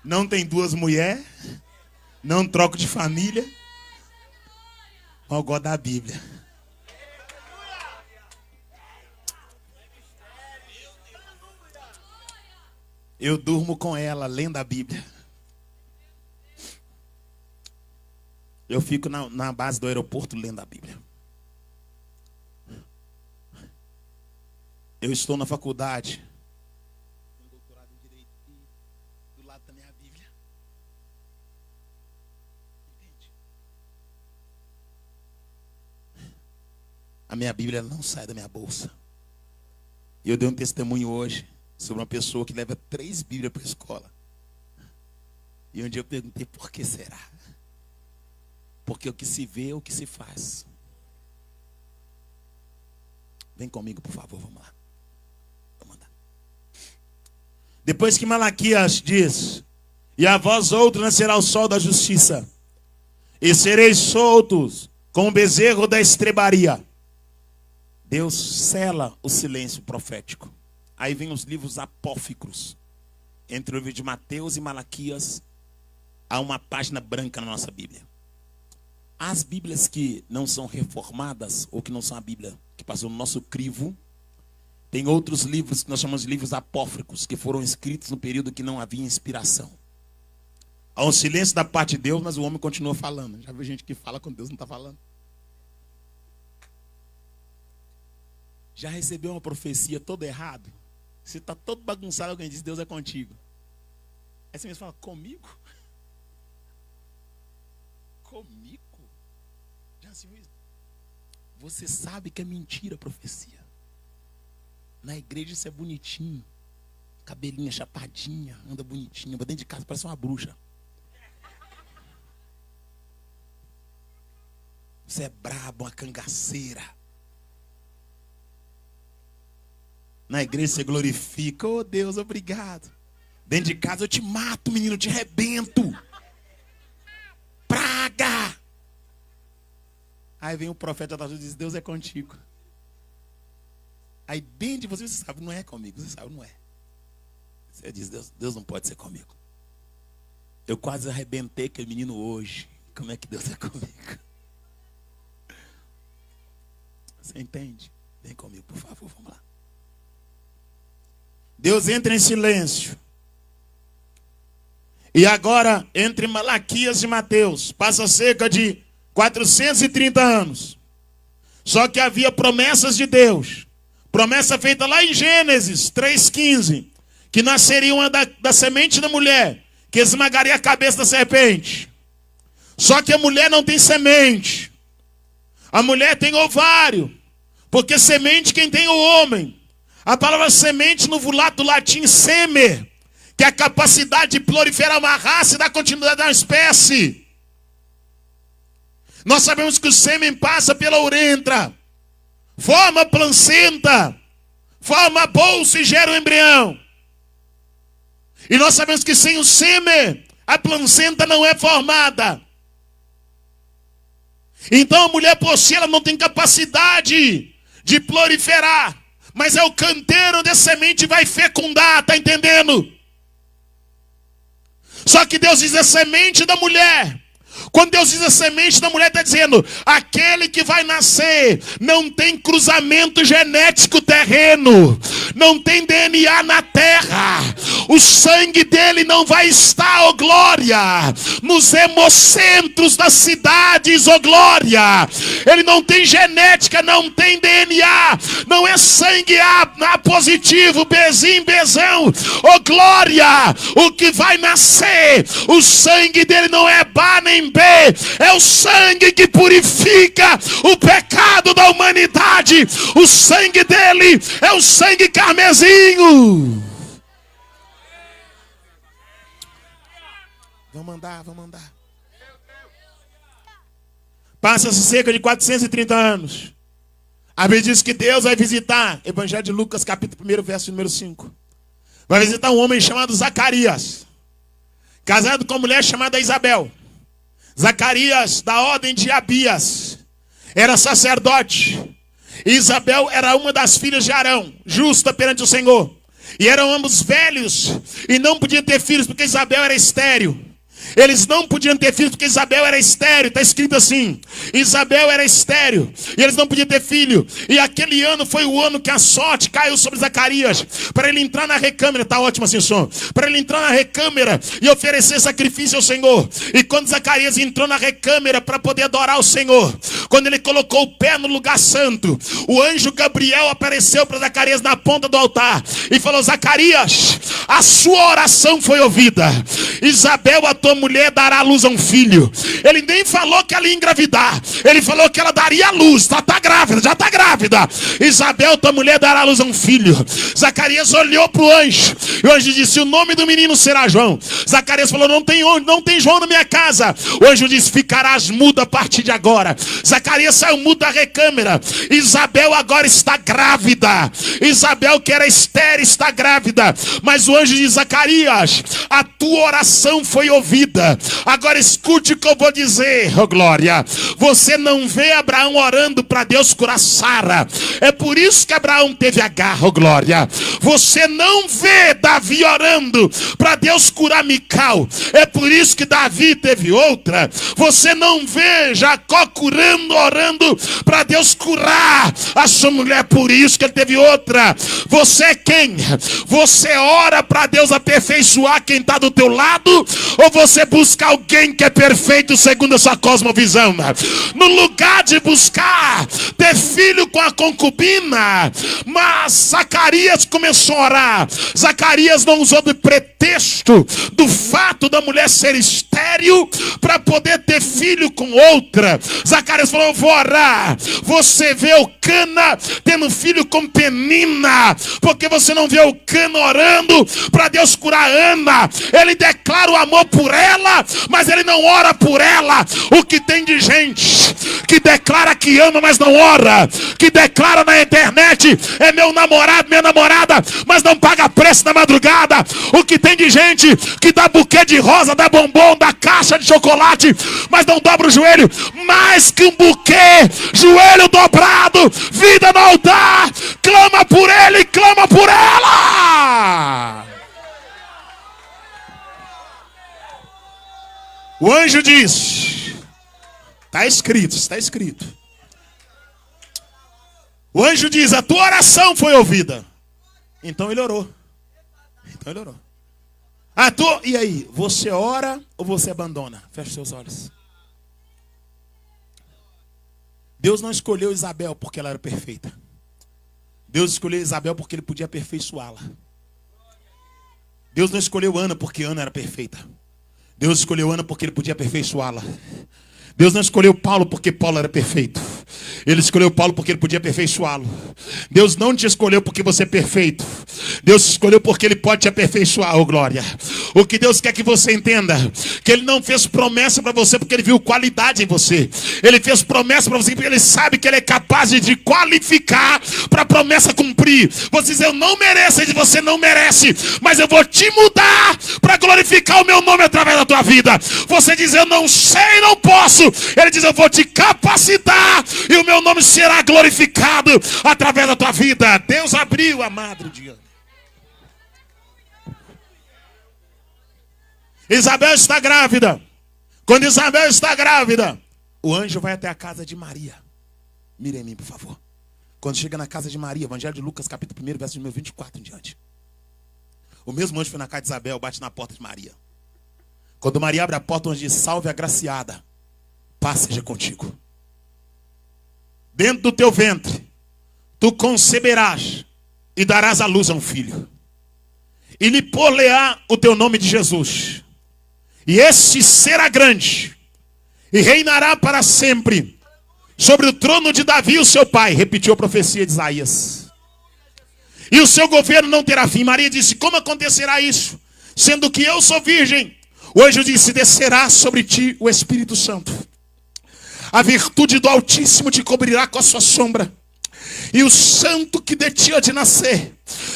Não tem duas mulheres, não troco de família. Mas eu gosto da Bíblia. Eu durmo com ela, lendo a Bíblia. Eu fico na base do aeroporto lendo a Bíblia. Eu estou na faculdade. Tenho doutorado em Direito e do lado também a Bíblia. Entende? A minha Bíblia não sai da minha bolsa. E eu dei um testemunho hoje sobre uma pessoa que leva 3 Bíblias para a escola. E um dia eu perguntei, por que será? Porque o que se vê é o que se faz. Vem comigo, por favor, vamos lá. Vamos andar. Depois que Malaquias diz: e a vós outros nascerá o sol da justiça, e sereis soltos como o bezerro da estrebaria. Deus sela o silêncio profético. Aí vem os livros apócrifos. Entre o livro de Mateus e Malaquias, há uma página branca na nossa Bíblia. As Bíblias que não são reformadas, ou que não são a Bíblia que passou no nosso crivo, tem outros livros que nós chamamos de livros apócrifos, que foram escritos no período que não havia inspiração. Há um silêncio da parte de Deus, mas o homem continua falando. Já viu gente que fala quando Deus não está falando? Já recebeu uma profecia toda errada? Você está todo bagunçado, alguém diz: Deus é contigo. Aí você mesmo fala: comigo? Comigo? Já se viu isso? Você sabe que é mentira a profecia. Na igreja isso é bonitinho. Cabelinha chapadinha, anda bonitinho. Mas dentro de casa parece uma bruxa. Você é brabo, uma cangaceira. Na igreja você glorifica: oh Deus, obrigado. Dentro de casa: eu te mato, menino, eu te arrebento. Praga. Aí vem o profeta da Jesus e diz: Deus é contigo. Aí dentro de você sabe: não é comigo. Você sabe: não é. Você diz: Deus não pode ser comigo. Eu quase arrebentei aquele menino hoje. Como é que Deus é comigo? Você entende? Vem comigo, por favor, vamos lá. Deus entra em silêncio. E agora, entre Malaquias e Mateus, passa cerca de 430 anos. Só que havia promessas de Deus. Promessa feita lá em Gênesis 3,15. Que nasceria uma da semente da mulher, que esmagaria a cabeça da serpente. Só que a mulher não tem semente. A mulher tem ovário. Porque semente quem tem é o homem. A palavra semente no do latim semer, que é a capacidade de proliferar uma raça e dar continuidade a uma espécie. Nós sabemos que o sêmen passa pela uretra, forma a placenta, forma a bolsa e gera o embrião. E nós sabemos que sem o sêmen, a placenta não é formada. Então a mulher por si, ela não tem capacidade de proliferar. Mas é o canteiro onde a semente vai fecundar, tá entendendo? Só que Deus diz a semente da mulher. Quando Deus diz a semente da mulher, está dizendo, aquele que vai nascer não tem cruzamento genético terreno, não tem DNA na terra, o sangue dele não vai estar, ó glória, nos hemocentros das cidades, ó glória, ele não tem genética, não tem DNA, não é sangue A positivo, Bzinho, Bzão, ó glória, o que vai nascer, o sangue dele não é Bá nem B, é o sangue que purifica o pecado da humanidade. O sangue dele é o sangue carmesinho. Vamos andar. Passa-se cerca de 430 anos. A Bíblia diz que Deus vai visitar, Evangelho de Lucas, capítulo 1, verso número 5. Vai visitar um homem chamado Zacarias, casado com uma mulher chamada Isabel. Zacarias, da ordem de Abias, era sacerdote. Isabel era uma das filhas de Arão, justa perante o Senhor. E eram ambos velhos e não podiam ter filhos porque Isabel era estéril. Eles não podiam ter filhos porque Isabel era estéril. Está escrito assim, Isabel era estéril e eles não podiam ter filho. E aquele ano foi o ano que a sorte caiu sobre Zacarias, para ele entrar na recâmara. Está ótimo assim o som. Para ele entrar na recâmara e oferecer sacrifício ao Senhor. E quando Zacarias entrou na recâmara para poder adorar o Senhor, quando ele colocou o pé no lugar santo, o anjo Gabriel apareceu para Zacarias na ponta do altar e falou, Zacarias, a sua oração foi ouvida. Isabel, a tua mulher, dará à luz a um filho. Ele nem falou que ela ia engravidar, ele falou que ela daria à luz. Já está grávida. Isabel, tua mulher, dará à luz a um filho. Zacarias olhou para o anjo e o anjo disse, o nome do menino será João. Zacarias falou, não tem João na minha casa. O anjo disse, ficarás mudo a partir de agora. Zacarias saiu mudo da recâmara. Isabel agora está grávida. Isabel, que era estéril, está grávida. Mas o anjo diz, Zacarias, a tua oração foi ouvida. Agora escute o que eu vou dizer, oh glória. Você não vê Abraão orando para Deus curar Sara. É por isso que Abraão teve Agar, oh glória. Você não vê Davi orando para Deus curar Mical. É por isso que Davi teve outra. Você não vê Jacó orando para Deus curar a sua mulher. Por isso que ele teve outra. Você é quem? Você ora para Deus aperfeiçoar quem está do teu lado? Ou você busca alguém que é perfeito segundo a sua cosmovisão? No lugar de buscar ter filho com a concubina, mas Zacarias começou a orar. Zacarias não usou de pretexto do fato da mulher ser estéril para poder ter filho com outra. Zacarias falou, eu vou orar. Você vê o Cana tendo filho com Penina, porque você não vê o Cana orando para Deus curar Ana. Ele declara o amor por ela, mas ele não ora por ela. O que tem de gente que declara que ama, mas não ora, que declara na internet, é meu namorado, minha namorada, mas não paga preço na madrugada. O que tem de gente que dá buquê de rosa, dá bombom, dá caixa de chocolate, mas não dobra o joelho. Mais que um buquê, joelho dobrado, vida no altar, clama por ele, clama por ela. O anjo diz, está escrito. O anjo diz: a tua oração foi ouvida. Então ele orou. E aí, você ora ou você abandona? Feche seus olhos. Deus não escolheu Isabel porque ela era perfeita. Deus escolheu Isabel porque ele podia aperfeiçoá-la. Deus não escolheu Ana porque Ana era perfeita. Deus escolheu Ana porque ele podia aperfeiçoá-la. Deus não escolheu Paulo porque Paulo era perfeito. Ele escolheu Paulo porque ele podia aperfeiçoá-lo. Deus não te escolheu porque você é perfeito. Deus te escolheu porque ele pode te aperfeiçoar, oh glória. O que Deus quer que você entenda, que ele não fez promessa para você porque ele viu qualidade em você. Ele fez promessa para você porque ele sabe que ele é capaz de te qualificar para a promessa cumprir. Você diz: eu não mereço. Ele diz: você não merece, mas eu vou te mudar para glorificar o meu nome através da tua vida. Você diz: eu não sei, não posso. Ele diz: eu vou te capacitar e o meu nome será glorificado através da tua vida. Deus abriu a madre de Ana. Isabel está grávida. Quando Isabel está grávida, o anjo vai até a casa de Maria. Mire em mim, por favor. Quando chega na casa de Maria, Evangelho de Lucas, capítulo 1, verso número 24 em diante. O mesmo anjo foi na casa de Isabel, bate na porta de Maria. Quando Maria abre a porta, o anjo diz: salve agraciada, paz seja contigo. Dentro do teu ventre, tu conceberás e darás à luz a um filho. E lhe por-lhe-á o teu nome de Jesus. E este será grande, e reinará para sempre sobre o trono de Davi, o seu pai. Repetiu a profecia de Isaías. E o seu governo não terá fim. Maria disse: como acontecerá isso, sendo que eu sou virgem? O anjo disse: descerá sobre ti o Espírito Santo. A virtude do Altíssimo te cobrirá com a sua sombra. E o santo que de ti há de nascer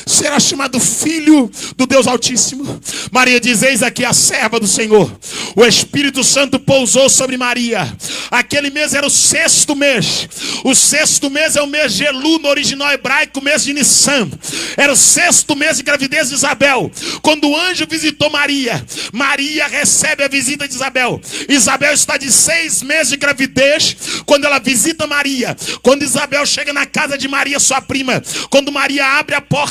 será chamado Filho do Deus Altíssimo. Maria diz: eis aqui a serva do Senhor. O Espírito Santo pousou sobre Maria. Aquele mês era o 6º mês. O 6º mês é o mês de Elu, no original hebraico, o mês de Nissan. Era o 6º mês de gravidez de Isabel. Quando o anjo visitou Maria, Maria recebe a visita de Isabel. Isabel está de 6 meses de gravidez quando ela visita Maria. Quando Isabel chega na casa de Maria, sua prima, quando Maria abre a porta,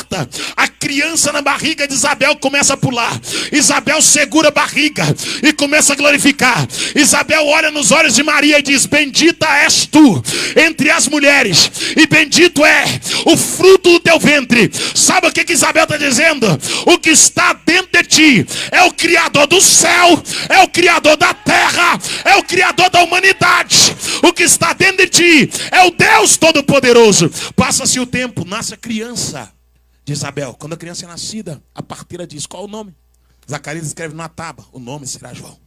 a criança na barriga de Isabel começa a pular. Isabel segura a barriga e começa a glorificar. Isabel olha nos olhos de Maria e diz: bendita és tu entre as mulheres, e bendito é o fruto do teu ventre. Sabe o que Isabel está dizendo? O que está dentro de ti é o Criador do céu, é o Criador da terra, é o Criador da humanidade. O que está dentro de ti é o Deus Todo-Poderoso. Passa-se o tempo, nasce a criança de Isabel. Quando a criança é nascida, a parteira diz: qual o nome? Zacarias escreve numa tábua: o nome será João.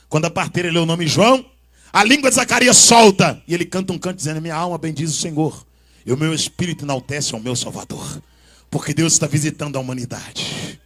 Quando a parteira lê o nome João, a língua de Zacarias solta e ele canta um canto dizendo: minha alma bendiz o Senhor, e o meu espírito enaltece ao meu Salvador, porque Deus está visitando a humanidade.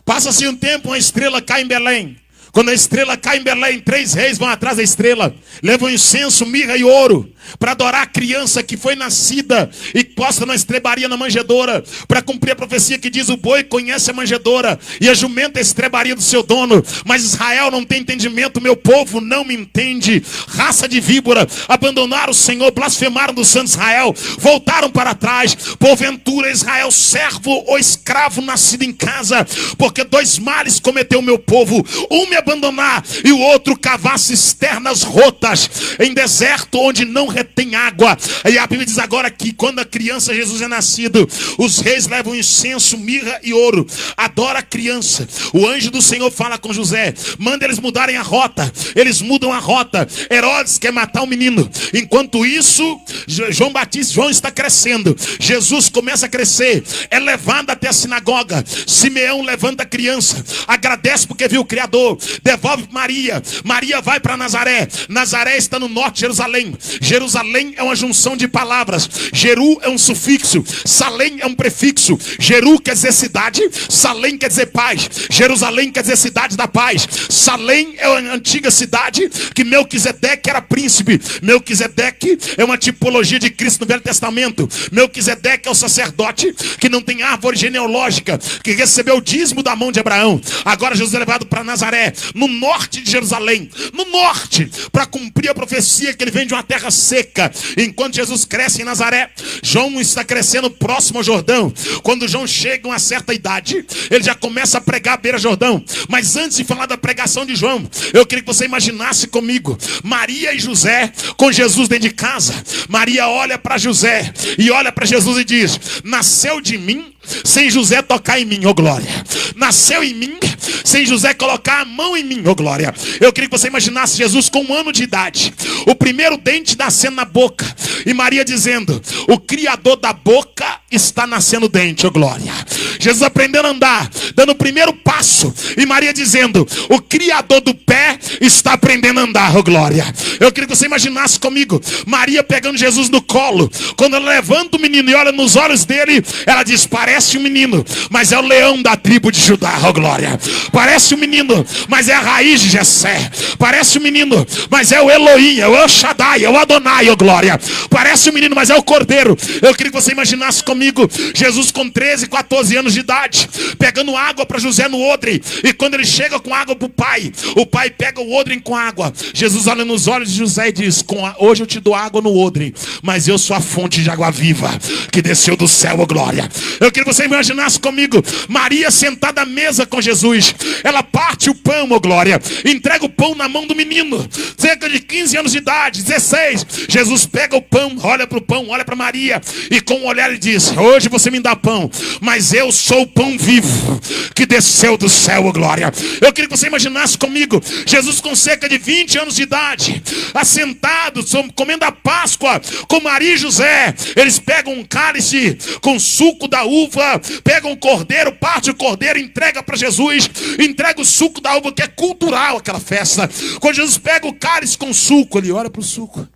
Passa-se um tempo, uma estrela cai em Belém. Quando a estrela cai em Belém, 3 reis vão atrás da estrela, levam incenso, mirra e ouro para adorar a criança que foi nascida e posta na estrebaria, na manjedoura, para cumprir a profecia que diz: o boi conhece a manjedoura e a jumenta a estrebaria do seu dono. Mas Israel não tem entendimento, meu povo não me entende. Raça de víbora, abandonaram o Senhor, blasfemaram do santo Israel, voltaram para trás. Porventura Israel, servo ou escravo nascido em casa, porque 2 males cometeu o meu povo: um me abandonar e o outro cavar cisternas rotas em deserto onde não retém água. E a Bíblia diz agora que quando a criança Jesus é nascido, os reis levam incenso, mirra e ouro, adora a criança. O anjo do Senhor fala com José, manda eles mudarem a rota. Eles mudam a rota. Herodes quer matar o menino. Enquanto isso, João está crescendo. Jesus começa a crescer, é levado até a sinagoga. Simeão levanta a criança, agradece porque viu o Criador, devolve Maria. Maria vai para Nazaré. Nazaré está no norte de Jerusalém. Jerusalém é uma junção de palavras. Jeru é um sufixo, Salém é um prefixo. Jeru quer dizer cidade, Salém quer dizer paz. Jerusalém quer dizer cidade da paz. Salém é uma antiga cidade que Melquisedeque era príncipe. Melquisedeque é uma tipologia de Cristo no Velho Testamento. Melquisedeque é o sacerdote que não tem árvore genealógica, que recebeu o dízimo da mão de Abraão. Agora Jesus é levado para Nazaré, no norte de Jerusalém, no norte, para cumprir a profecia que ele vem de uma terra seca. seca. Enquanto Jesus cresce em Nazaré, João está crescendo próximo ao Jordão. Quando João chega a uma certa idade, ele já começa a pregar à beira do Jordão. Mas antes de falar da pregação de João, eu queria que você imaginasse comigo Maria e José com Jesus dentro de casa. Maria olha para José e olha para Jesus e diz: nasceu de mim sem José tocar em mim, ô glória. Nasceu em mim sem José colocar a mão em mim, ô glória. Eu queria que você imaginasse Jesus com 1 ano de idade, o primeiro dente nascendo na boca, e Maria dizendo: o Criador da boca está nascendo dente, ô glória. Jesus aprendendo a andar, dando o primeiro passo, e Maria dizendo: o Criador do pé está aprendendo a andar, ô glória. Eu queria que você imaginasse comigo Maria pegando Jesus no colo. Quando ela levanta o menino e olha nos olhos dele, ela diz: parece um menino, mas é o leão da tribo de Judá, oh glória. Parece um menino, mas é a raiz de Jessé. Parece um menino, mas é o Elohim, é o El Shaddai, é o Adonai, oh glória. Parece um menino, mas é o Cordeiro. Eu queria que você imaginasse comigo Jesus com 13, 14 anos de idade, pegando água para José no odre. E quando ele chega com água para o pai pega o odre com água. Jesus olha nos olhos de José e diz: hoje eu te dou água no odre, mas eu sou a fonte de água viva que desceu do céu, oh glória. Eu queria que você imaginasse comigo Maria sentada à mesa com Jesus. Ela parte o pão, oh glória, entrega o pão na mão do menino, cerca de 15 anos de idade, 16. Jesus pega o pão, olha para o pão, olha para Maria, e com um olhar ele diz: hoje você me dá pão, mas eu sou o pão vivo que desceu do céu, oh glória. Eu queria que você imaginasse comigo Jesus com cerca de 20 anos de idade, assentado, comendo a Páscoa com Maria e José. Eles pegam um cálice com suco da uva, pegam um cordeiro, parte o cordeiro, entrega para Jesus, entrega o suco da uva, que é cultural aquela festa. Quando Jesus pega o cálice com suco, ele olha para o suco,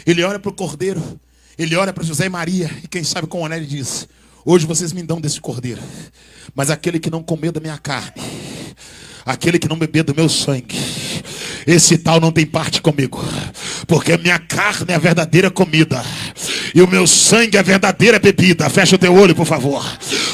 ele olha para o cordeiro, ele olha para José e Maria, e quem sabe com o olhar ele diz: hoje vocês me dão desse cordeiro, mas aquele que não comer da minha carne, aquele que não beber do meu sangue, esse tal não tem parte comigo, porque a minha carne é a verdadeira comida e o meu sangue é a verdadeira bebida. Fecha o teu olho, por favor,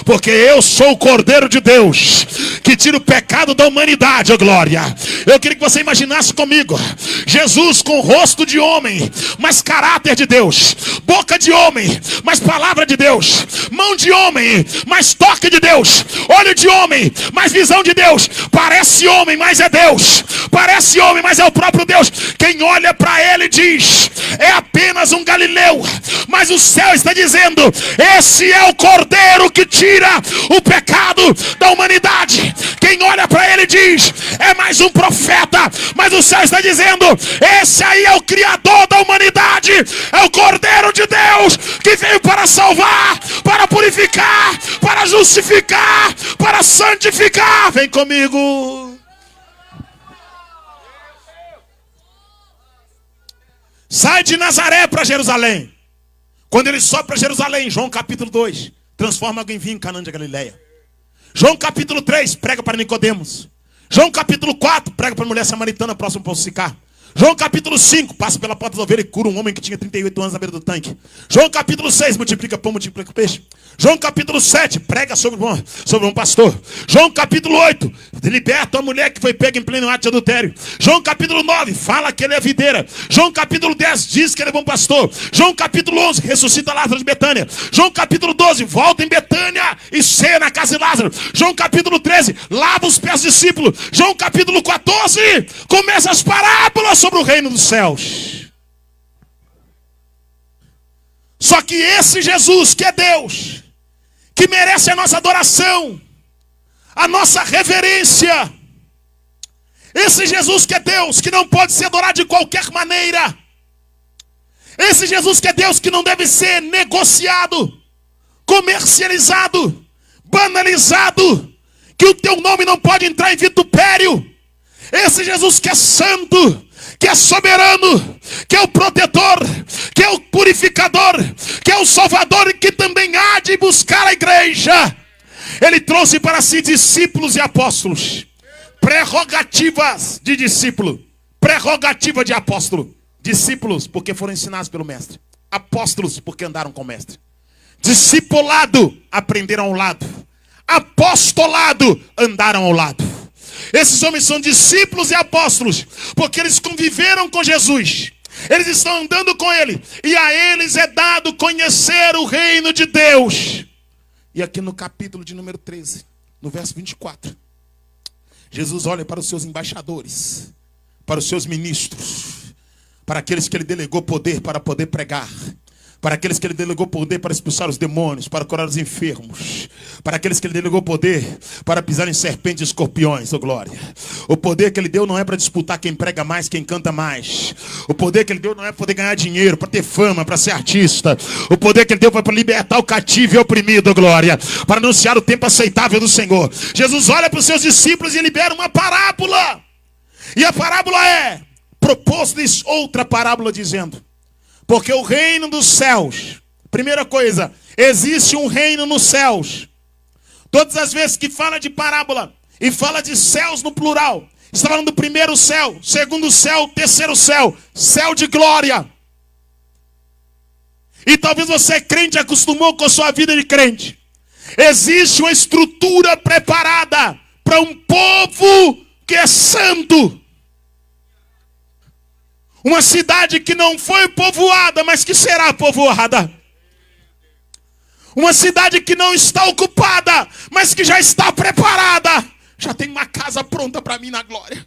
porque eu sou o Cordeiro de Deus que tira o pecado da humanidade, ó glória. Eu queria que você imaginasse comigo Jesus com rosto de homem, mas caráter de Deus, boca de homem, mas palavra de Deus, mão de homem, mas toque de Deus, olho de homem, mas visão de Deus. Parece homem, mas é Deus. Parece homem, mas é o próprio Deus. Quem olha para ele diz: é apenas um galileu, mas o céu está dizendo: esse é o Cordeiro que tira o pecado da humanidade. Quem olha para ele diz: é mais um profeta, mas o céu está dizendo: esse aí é o Criador da humanidade, é o Cordeiro de Deus que veio para salvar, para purificar, para justificar, para santificar. Vem comigo. Sai de Nazaré para Jerusalém. Quando ele sobe para Jerusalém, João capítulo 2, transforma água em vinho em Canaã de Galileia. João capítulo 3, prega para Nicodemos. João capítulo 4, prega para a mulher samaritana próximo ao poço de Sicar. João capítulo 5, passa pela porta da ovelha e cura um homem que tinha 38 anos na beira do tanque. João capítulo 6, multiplica pão, multiplica peixe. João capítulo 7, prega sobre um pastor. João capítulo 8, liberta a mulher que foi pega em pleno ato de adultério. João capítulo 9, fala que ele é videira. João capítulo 10, diz que ele é bom pastor. João capítulo 11, ressuscita Lázaro de Betânia. João capítulo 12, volta em Betânia e ceia na casa de Lázaro. João capítulo 13, lava os pés dos discípulos. João capítulo 14, começa as parábolas sobre o reino dos céus. Só que esse Jesus que é Deus, que merece a nossa adoração, a nossa reverência, esse Jesus que é Deus, que não pode ser adorado de qualquer maneira, esse Jesus que é Deus, que não deve ser negociado, comercializado, banalizado, que o teu nome não pode entrar em vitupério, esse Jesus que é santo, que é soberano, que é o protetor, que é o purificador, que é o salvador e que também há de buscar a igreja. Ele trouxe para si discípulos e apóstolos. Prerrogativas de discípulo, prerrogativa de apóstolo. Discípulos porque foram ensinados pelo mestre. Apóstolos porque andaram com o mestre. Discipulado, aprenderam ao lado. Apostolado, andaram ao lado. Esses homens são discípulos e apóstolos porque eles conviveram com Jesus. Eles estão andando com ele. E a eles é dado conhecer o reino de Deus. E aqui no capítulo de número 13, no verso 24, Jesus olha para os seus embaixadores, para os seus ministros, para aqueles que ele delegou poder para poder pregar, para aqueles que ele delegou poder para expulsar os demônios, para curar os enfermos, para aqueles que ele delegou poder para pisar em serpentes e escorpiões, oh glória. O poder que ele deu não é para disputar quem prega mais, quem canta mais. O poder que ele deu não é para poder ganhar dinheiro, para ter fama, para ser artista. O poder que ele deu foi para libertar o cativo e o oprimido, oh glória, para anunciar o tempo aceitável do Senhor. Jesus olha para os seus discípulos e libera uma parábola. E a parábola é, propôs-lhes outra parábola dizendo: porque o reino dos céus, primeira coisa, existe um reino nos céus. Todas as vezes que fala de parábola e fala de céus no plural, está falando do primeiro céu, segundo céu, terceiro céu, céu de glória. E talvez você, crente, acostumou com a sua vida de crente. Existe uma estrutura preparada para um povo que é santo. Uma cidade que não foi povoada, mas que será povoada. Uma cidade que não está ocupada, mas que já está preparada. Já tem uma casa pronta para mim na glória.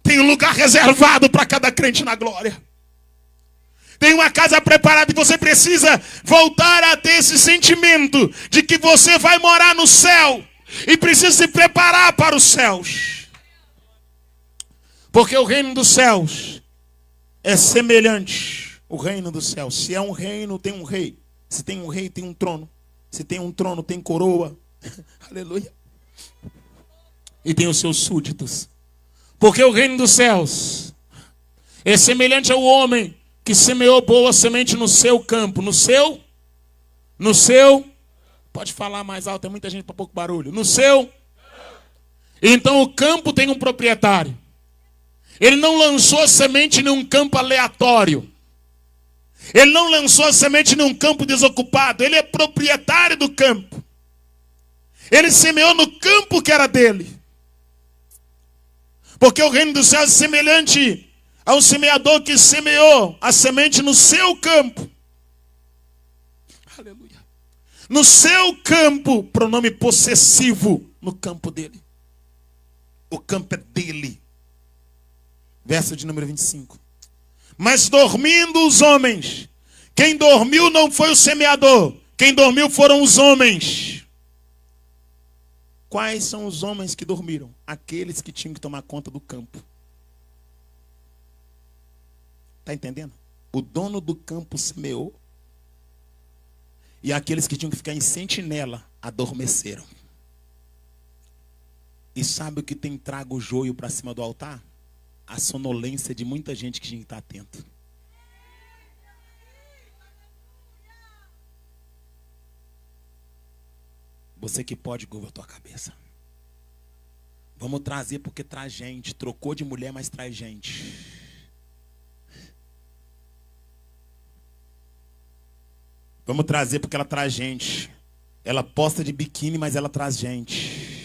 Tem um lugar reservado para cada crente na glória. Tem uma casa preparada e você precisa voltar a ter esse sentimento de que você vai morar no céu. E precisa se preparar para os céus. Porque o reino dos céus é semelhante ao reino dos céus. Se é um reino, tem um rei. Se tem um rei, tem um trono. Se tem um trono, tem coroa. Aleluia. E tem os seus súditos. Porque o reino dos céus é semelhante ao homem que semeou boa semente no seu campo. No seu. Pode falar mais alto, tem muita gente para pouco barulho. No seu. Então o campo tem um proprietário. Ele não lançou a semente num campo aleatório. Ele não lançou a semente num campo desocupado. Ele é proprietário do campo. Ele semeou no campo que era dele. Porque o reino dos céus é semelhante ao semeador que semeou a semente no seu campo. Aleluia. No seu campo, pronome possessivo, no campo dele. O campo é dele. Verso de número 25. Mas dormindo os homens, quem dormiu não foi o semeador, quem dormiu foram os homens. Quais são os homens que dormiram? Aqueles que tinham que tomar conta do campo. Está entendendo? O dono do campo semeou. E aqueles que tinham que ficar em sentinela adormeceram. E sabe o que tem trago o joio para cima do altar? A sonolência de muita gente que tinha que estar atento. Você que pode, curva a tua cabeça. Vamos trazer porque traz gente. Trocou de mulher, mas traz gente. Vamos trazer porque ela traz gente. Ela posta de biquíni, mas ela traz gente.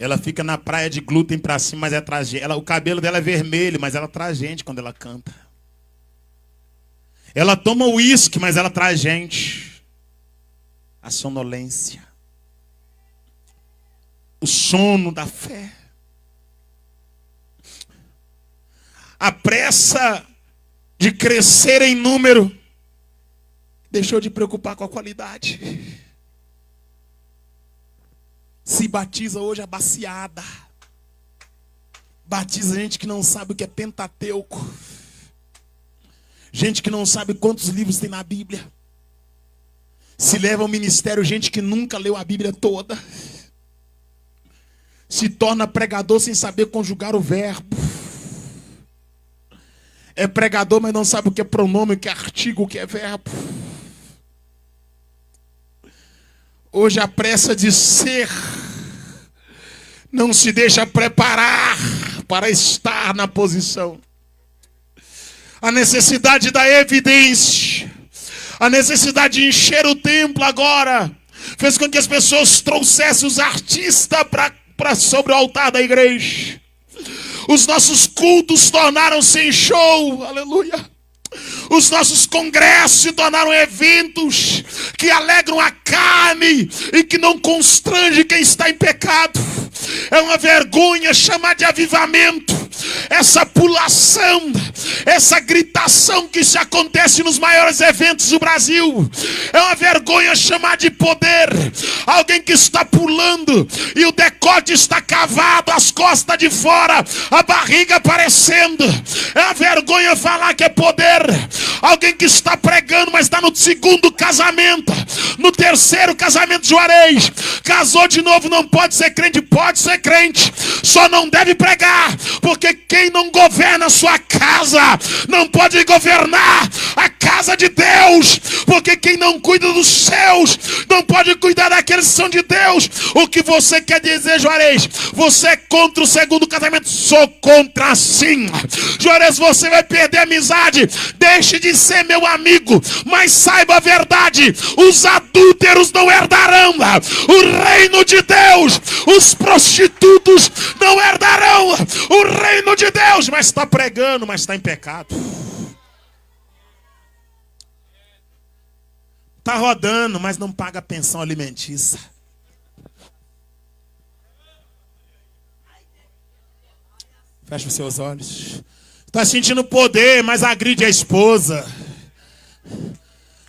Ela fica na praia de glúten pra cima, mas ela traz gente. O cabelo dela é vermelho, mas ela traz gente quando ela canta. Ela toma uísque, mas ela traz gente. A sonolência. O sono da fé. A pressa de crescer em número deixou de preocupar com a qualidade. Se batiza hoje a baciada. Batiza gente que não sabe o que é Pentateuco. Gente que não sabe quantos livros tem na Bíblia. Se leva ao ministério gente que nunca leu a Bíblia toda. Se torna pregador sem saber conjugar o verbo. É pregador, mas não sabe o que é pronome, o que é artigo, o que é verbo. Hoje a pressa de ser não se deixa preparar para estar na posição. A necessidade da evidência, a necessidade de encher o templo agora, fez com que as pessoas trouxessem os artistas para sobre o altar da igreja. Os nossos cultos tornaram-se em show, aleluia. Os nossos congressos se tornaram eventos que alegram a carne e que não constrange quem está em pecado. É uma vergonha chamar de avivamento essa pulação, essa gritação que se acontece nos maiores eventos do Brasil. É uma vergonha chamar de poder alguém que está pulando e o decote está cavado, as costas de fora, a barriga aparecendo. É uma vergonha falar que é poder alguém que está pregando, mas está no segundo casamento, no terceiro casamento de Juarez. Casou de novo, não pode ser crente. Pode ser crente, só não deve pregar, porque quem não governa a sua casa não pode governar a casa de Deus, porque quem não cuida dos céus não pode cuidar daqueles que são de Deus. O que você quer dizer, Juarez? Você é contra o segundo casamento? Sou contra, sim. Juarez, você vai perder a amizade. Deixe de ser meu amigo, mas saiba a verdade: os adúlteros não herdarão o reino de Deus, os prostitutos não herdarão o reino de Deus. Mas está pregando, mas está em pecado. Está rodando, mas não paga pensão alimentícia. Fecha os seus olhos. Está sentindo poder, mas agride a esposa.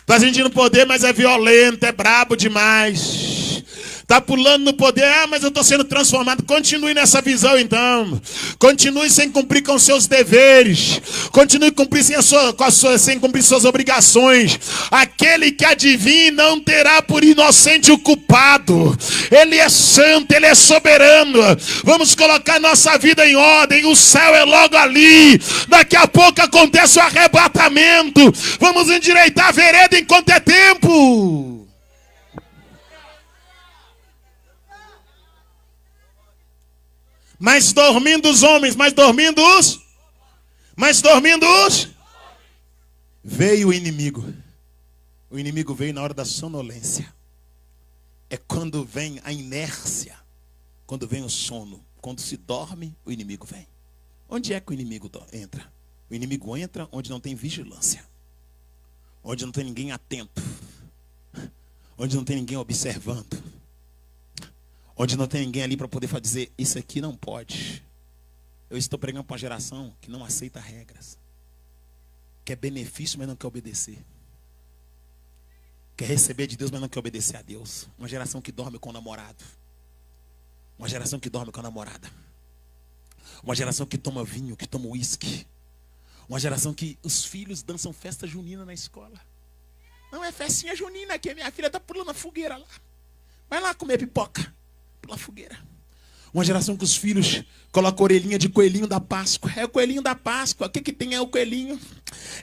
Está sentindo poder, mas é violento, é brabo demais. Está pulando no poder, mas eu estou sendo transformado. Continue nessa visão então. Continue sem cumprir com seus deveres. Continue cumprir sem cumprir suas obrigações. Aquele que adivinha não terá por inocente o culpado. Ele é santo, ele é soberano. Vamos colocar nossa vida em ordem. O céu é logo ali. Daqui a pouco acontece o arrebatamento. Vamos endireitar a vereda enquanto é tempo. Mas dormindo os homens, mas dormindo os. Veio o inimigo. O inimigo veio na hora da sonolência. É quando vem a inércia. Quando vem o sono. Quando se dorme, o inimigo vem. Onde é que o inimigo entra? O inimigo entra onde não tem vigilância. Onde não tem ninguém atento. Onde não tem ninguém observando. Onde não tem ninguém ali para poder dizer: isso aqui não pode. Eu estou pregando para uma geração que não aceita regras. Quer benefício, mas não quer obedecer. Quer receber de Deus, mas não quer obedecer a Deus. Uma geração que dorme com o namorado. Uma geração que dorme com a namorada. Uma geração que toma vinho, que toma uísque. Uma geração que os filhos dançam festa junina na escola. Não é festinha junina aqui, minha filha está pulando a fogueira lá. Vai lá comer pipoca. Pela fogueira. Uma geração que os filhos colocam orelhinha de coelhinho da Páscoa. É o coelhinho da Páscoa. O que tem é o coelhinho?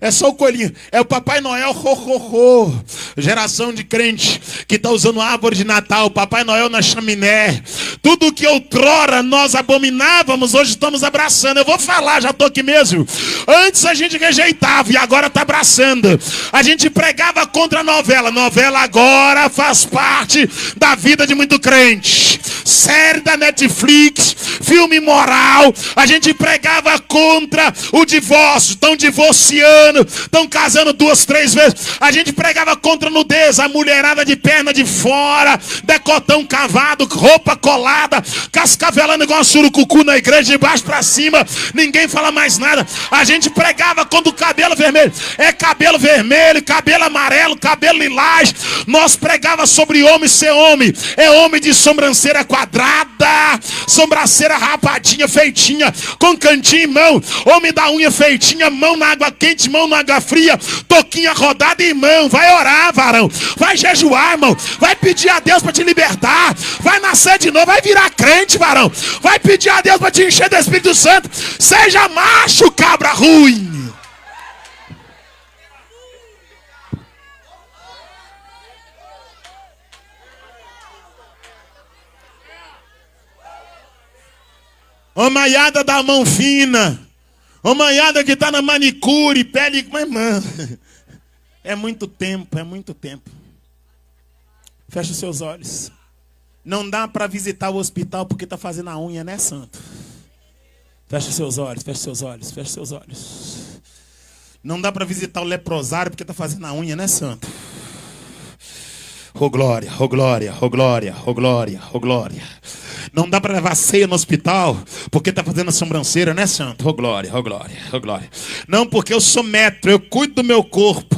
É só o coelhinho. É o Papai Noel. Ho, ho, ho. Geração de crente que está usando árvore de Natal. Papai Noel na chaminé. Tudo que outrora nós abominávamos, hoje estamos abraçando. Eu vou falar, já estou aqui mesmo. Antes a gente rejeitava e agora está abraçando. A gente pregava contra a novela. Novela agora faz parte da vida de muito crente. Série da Netflix, filme moral. A gente pregava contra o divórcio. Estão divorciando, estão casando 2, 3 vezes. A gente pregava contra a nudez, a mulherada de perna de fora, decotão cavado, roupa colada, cascavelando igual a surucucu na igreja, de baixo para cima. Ninguém fala mais nada. A gente pregava contra o cabelo vermelho. É cabelo vermelho, cabelo amarelo, cabelo lilás. Nós pregava sobre homem ser homem. É homem de sobrancelha quadrada, sobrancelha rapadinha, feitinha, com cantinho em mão. Homem da unha feitinha, mão na água quente, mão na água fria, toquinha rodada em mão. Vai orar, varão. Vai jejuar, irmão. Vai pedir a Deus para te libertar. Vai nascer de novo, vai virar crente, varão. Vai pedir a Deus para te encher do Espírito Santo. Seja macho, cabra ruim. Ô maiada da mão fina. Ô maiada que está na manicure, pele. Mas, irmã, é muito tempo, é muito tempo. Fecha os seus olhos. Não dá para visitar o hospital porque está fazendo a unha, né, santo? Feche seus olhos, feche seus olhos, feche seus olhos. Não dá para visitar o leprosário porque está fazendo a unha, né, santo? Oh glória, oh glória, oh glória, oh glória, oh glória. Não dá para levar ceia no hospital porque está fazendo a sobrancelha, né, santo? Oh glória, oh glória, oh glória. Não, porque eu sou metro, eu cuido do meu corpo.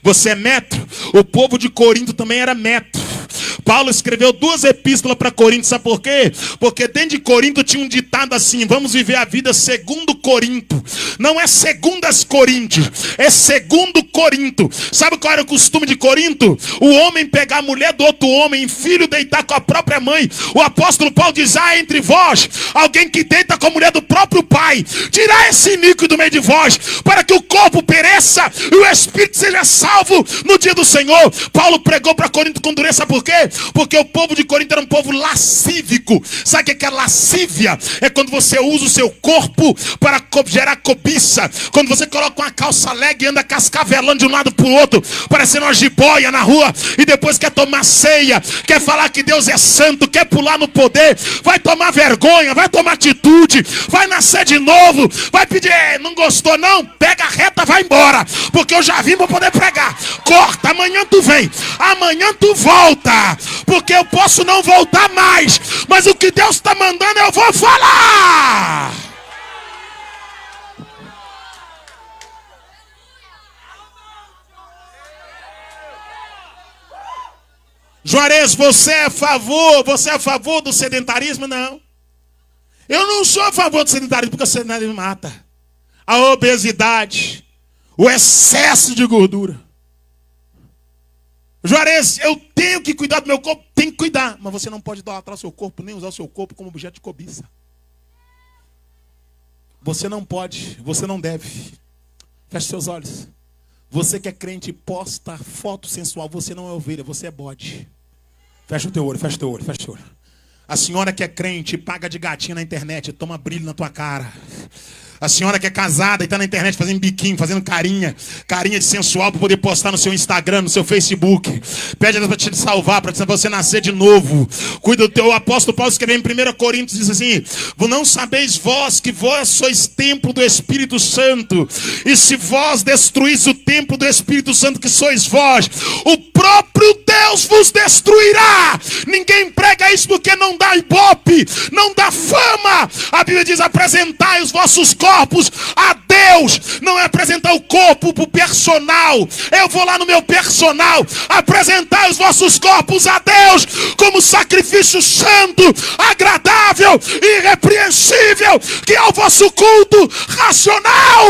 Você é metro? O povo de Corinto também era metro. Paulo escreveu 2 epístolas para Corinto, sabe por quê? Porque dentro de Corinto tinha um ditado assim: vamos viver a vida segundo Corinto. Não é segundas Coríntios, é segundo Corinto. Sabe qual era o costume de Corinto? O homem pegar a mulher do outro homem, filho deitar com a própria mãe. O apóstolo Paulo diz: entre vós, alguém que deita com a mulher do próprio pai. Tirar esse iníquo do meio de vós, para que o corpo pereça e o espírito seja salvo no dia do Senhor. Paulo pregou para Corinto com dureza, por quê? Porque o povo de Corinto era um povo lascívico. Sabe o que é lascívia? É quando você usa o seu corpo para gerar cobiça. Quando você coloca uma calça leg e anda cascavelando de um lado para o outro, parecendo uma jiboia na rua, e depois quer tomar ceia, quer falar que Deus é santo, quer pular no poder, vai tomar vergonha, vai tomar atitude, vai nascer de novo, vai pedir, não gostou não? Pega a reta, vai embora, porque eu já vim para poder pregar. Corta, amanhã tu vem, amanhã tu volta, porque eu posso não voltar mais, mas o que Deus está mandando eu vou falar. Juarez, você é a favor do sedentarismo? Não. Eu não sou a favor do sedentarismo, porque o sedentarismo mata. A obesidade, o excesso de gordura. Juarez, eu tenho que cuidar do meu corpo, tem que cuidar. Mas você não pode idolatrar o seu corpo, nem usar o seu corpo como objeto de cobiça. Você não pode, você não deve. Feche seus olhos. Você que é crente e posta foto sensual, você não é ovelha, você é bode. Fecha o teu olho, fecha o teu olho, fecha o teu olho. A senhora que é crente e paga de gatinha na internet, toma brilho na tua cara. A senhora que é casada e está na internet fazendo biquinho, fazendo carinha de sensual para poder postar no seu Instagram, no seu Facebook. Pede a Deus para te salvar, para você nascer de novo. Cuida do teu. O apóstolo Paulo escreveu em 1 Coríntios, diz assim: não sabeis vós que vós sois templo do Espírito Santo, e se vós destruís o templo do Espírito Santo que sois vós, o próprio Deus vos destruirá. Ninguém prega isso porque não dá ibope, não dá fama. A Bíblia diz: apresentai os vossos corpos a Deus. Não é apresentar o corpo para o personal. Eu vou lá no meu personal. Apresentar os vossos corpos a Deus como sacrifício santo, agradável, irrepreensível, que é o vosso culto racional.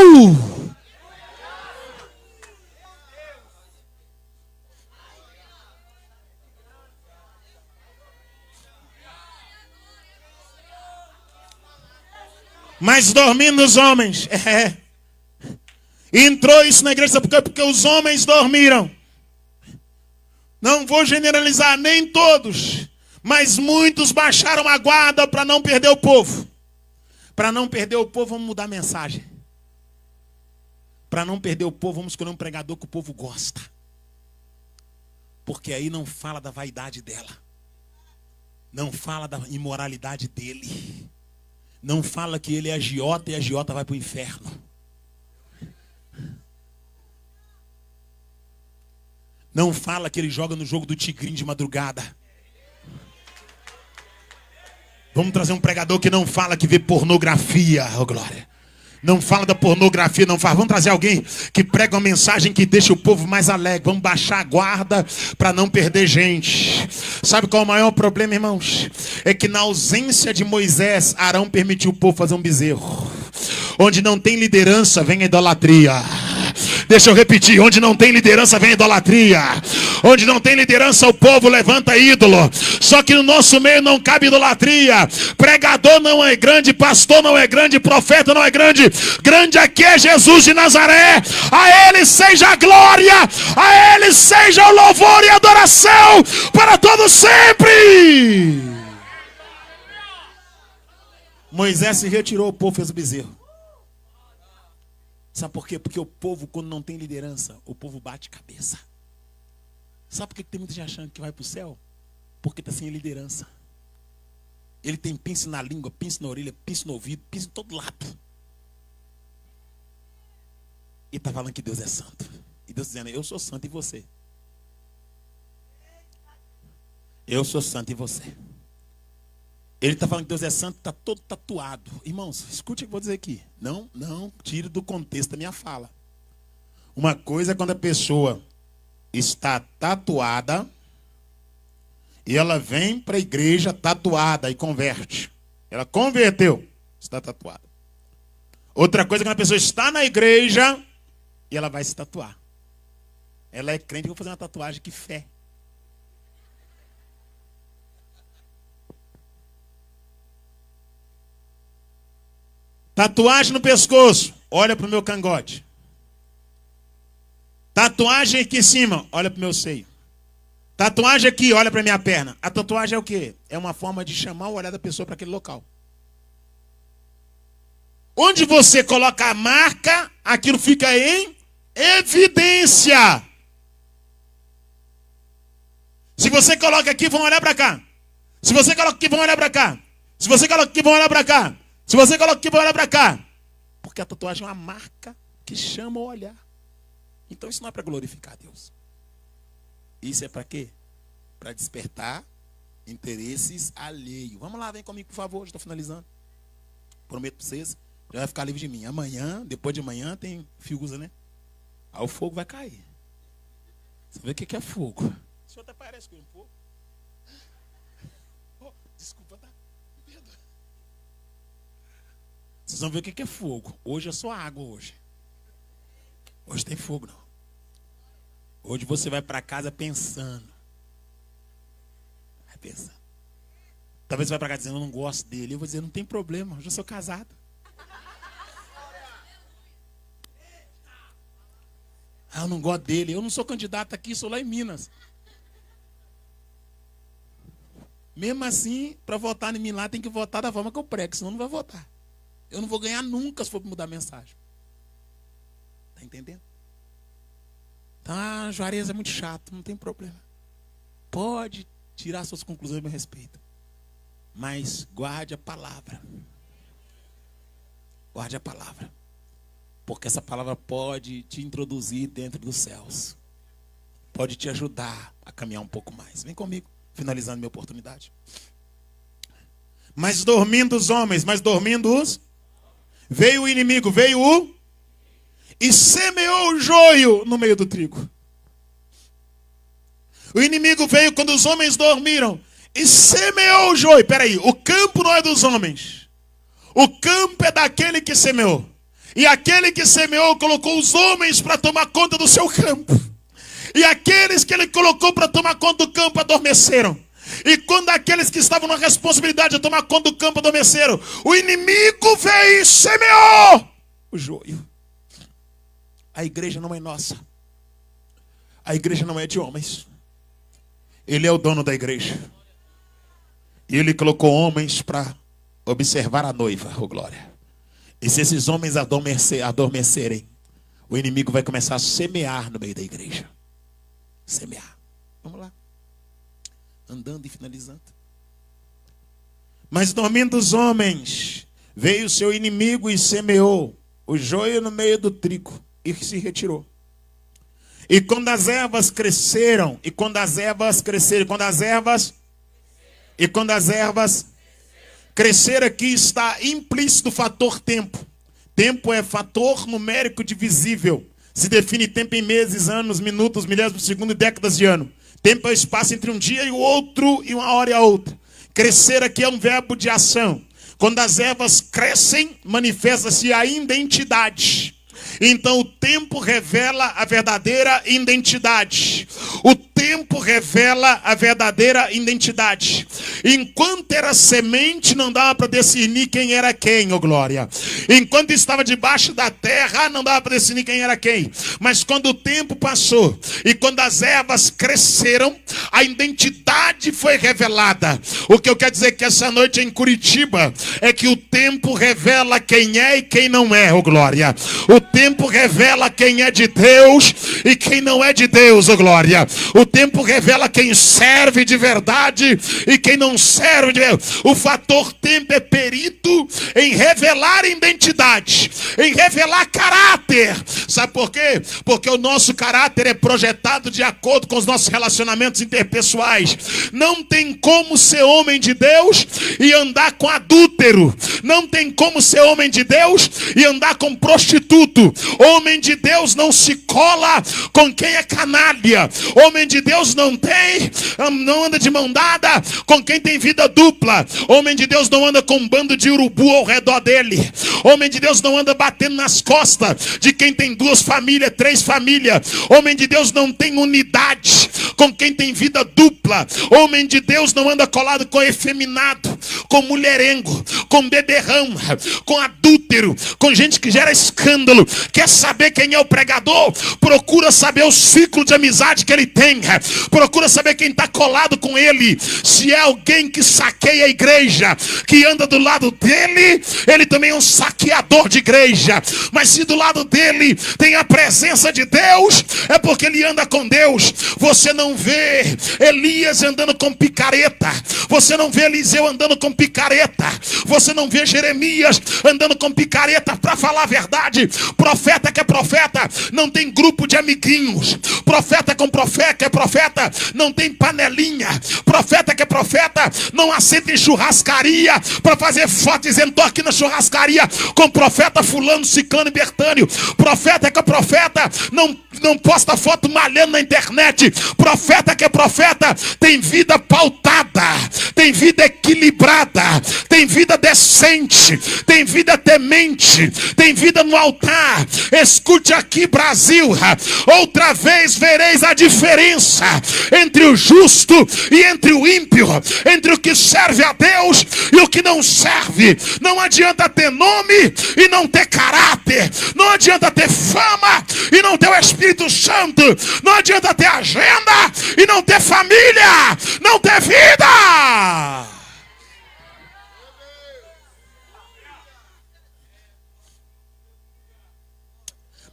Mas dormindo os homens. Entrou isso na igreja porque os homens dormiram. Não vou generalizar, nem todos, mas muitos baixaram a guarda para não perder o povo. Para não perder o povo, vamos mudar a mensagem. Para não perder o povo, vamos escolher um pregador que o povo gosta. Porque aí não fala da vaidade dela. Não fala da imoralidade dele. Não fala que ele é agiota e a agiota vai para o inferno. Não fala que ele joga no jogo do tigrinho de madrugada. Vamos trazer um pregador que não fala que vê pornografia, oh glória. Não fala da pornografia, não fala. Vamos trazer alguém que prega uma mensagem que deixa o povo mais alegre. Vamos baixar a guarda para não perder gente. Sabe qual é o maior problema, irmãos? É que na ausência de Moisés, Arão permitiu o povo fazer um bezerro. Onde não tem liderança, vem a idolatria. Deixa eu repetir, onde não tem liderança vem a idolatria. Onde não tem liderança o povo levanta ídolo. Só que no nosso meio não cabe idolatria. Pregador não é grande, pastor não é grande, profeta não é grande. Grande aqui é Jesus de Nazaré. A ele seja a glória, a ele seja o louvor e a adoração para todos sempre. Moisés se retirou, o povo fez o bezerro. Sabe por quê? Porque o povo, quando não tem liderança, o povo bate cabeça. Sabe por que tem muita gente achando que vai para o céu? Porque está sem liderança. Ele tem pince na língua, pince na orelha, pince no ouvido, pince em todo lado. E está falando que Deus é santo. E Deus dizendo, eu sou santo e você. Eu sou santo e você. Ele está falando que Deus é santo, está todo tatuado. Irmãos, escute o que eu vou dizer aqui. Não tire do contexto da minha fala. Uma coisa é quando a pessoa está tatuada e ela vem para a igreja tatuada e converte. Ela converteu, está tatuada. Outra coisa é quando a pessoa está na igreja e ela vai se tatuar. Ela é crente, eu vou fazer uma tatuagem, que fé. Tatuagem no pescoço, olha para o meu cangote. Tatuagem aqui em cima, olha para o meu seio. Tatuagem aqui, olha para a minha perna. A tatuagem é o quê? É uma forma de chamar o olhar da pessoa para aquele local. Onde você coloca a marca, aquilo fica em evidência. Se você coloca aqui, vão olhar para cá. Se você coloca aqui, vão olhar para cá. Se você coloca aqui, vão olhar para cá. Se você coloca aqui, vão olhar para cá. Porque a tatuagem é uma marca que chama o olhar. Então isso não é para glorificar a Deus. Isso é para quê? Para despertar interesses alheios. Vamos lá, vem comigo, por favor. Estou finalizando. Prometo para vocês, já vai ficar livre de mim. Amanhã, depois de amanhã, tem Fiusa, né? Aí o fogo vai cair. Você vê o que é fogo. O senhor até parece com um pouco. Oh, desculpa, tá? Perdoa. Vocês vão ver o que é fogo. Hoje é só água hoje. Hoje tem fogo, não. Hoje você vai para casa pensando. Vai pensando. Talvez você vai para casa dizendo, eu não gosto dele. Eu vou dizer, não tem problema, eu já sou casado. Ah, eu não gosto dele. Eu não sou candidato aqui, sou lá em Minas. Mesmo assim, para votar em mim lá, tem que votar da forma que eu prego, senão não vai votar. Eu não vou ganhar nunca se for mudar a mensagem. Está entendendo? Então, Juarez é muito chato, não tem problema. Pode tirar suas conclusões a meu respeito. Mas guarde a palavra. Guarde a palavra. Porque essa palavra pode te introduzir dentro dos céus. Pode te ajudar a caminhar um pouco mais. Vem comigo, finalizando minha oportunidade. Mas dormindo os homens, veio o inimigo, e semeou o joio no meio do trigo. O inimigo veio quando os homens dormiram e semeou o joio. Peraí, o campo não é dos homens. O campo é daquele que semeou. E aquele que semeou colocou os homens para tomar conta do seu campo. E aqueles que ele colocou para tomar conta do campo adormeceram. E quando aqueles que estavam na responsabilidade de tomar conta do campo adormeceram, o inimigo veio e semeou o joio. A igreja não é nossa. A igreja não é de homens. Ele é o dono da igreja. E ele colocou homens para observar a noiva, oh glória. E se esses homens adormecerem, o inimigo vai começar a semear no meio da igreja. Semear. Vamos lá. Andando e finalizando. Mas dormindo os homens, veio o seu inimigo e semeou o joio no meio do trigo. E se retirou. E quando as ervas cresceram, crescer aqui está implícito o fator tempo. Tempo é fator numérico divisível. Se define tempo em meses, anos, minutos, milésimos de segundo e décadas de ano. Tempo é o espaço entre um dia e o outro, e uma hora e a outra. Crescer aqui é um verbo de ação. Quando as ervas crescem, manifesta-se a identidade. Então o tempo revela a verdadeira identidade. O tempo revela a verdadeira identidade. Enquanto era semente, não dava para discernir quem era quem, oh glória. Enquanto estava debaixo da terra, não dava para discernir quem era quem. Mas quando o tempo passou e quando as ervas cresceram, a identidade foi revelada. O que eu quero dizer que essa noite em Curitiba é que o tempo revela quem é e quem não é, oh glória. O tempo tempo revela quem é de Deus e quem não é de Deus, oh glória. O tempo revela quem serve de verdade e quem não serve de verdade. O fator tempo é perito em revelar identidade, em revelar caráter. Sabe por quê? Porque o nosso caráter é projetado de acordo com os nossos relacionamentos interpessoais. Não tem como ser homem de Deus e andar com adúltero. Não tem como ser homem de Deus e andar com prostituto. Homem de Deus não se cola com quem é canalha. Homem de Deus não anda de mão dada com quem tem vida dupla. Homem de Deus não anda com um bando de urubu ao redor dele. Homem de Deus não anda batendo nas costas de quem tem 2 famílias, 3 famílias. Homem de Deus não tem unidade com quem tem vida dupla. Homem de Deus não anda colado com efeminado, com mulherengo, com beberrão, com adúltero, com gente que gera escândalo. Quer saber quem é o pregador? Procura saber o ciclo de amizade que ele tem. Procura saber quem está colado com ele. Se é alguém que saqueia a igreja, que anda do lado dele, ele também é um saqueador de igreja. Mas se do lado dele tem a presença de Deus, é porque ele anda com Deus. Você não vê Elias andando com picareta. Você não vê Eliseu andando com picareta. Você não vê Jeremias andando com picareta. Para falar a verdade, profeta que é profeta não tem grupo de amiguinhos. Profeta com profeta que é profeta não tem panelinha. Profeta que é profeta não aceita em churrascaria para fazer foto dizendo: tô aqui na churrascaria com profeta fulano, ciclano e bertânio. Profeta que é profeta não posta foto malhando na internet. Profeta que é profeta tem vida pautada, tem vida equilibrada, tem vida decente, tem vida temente, tem vida no altar. Escute aqui, Brasil, outra vez vereis a diferença entre o justo e entre o ímpio, entre o que serve a Deus e o que não serve. Não adianta ter nome e não ter caráter. Não adianta ter fama e não ter o Espírito Santo. Não adianta ter agenda e não ter família, não ter vida.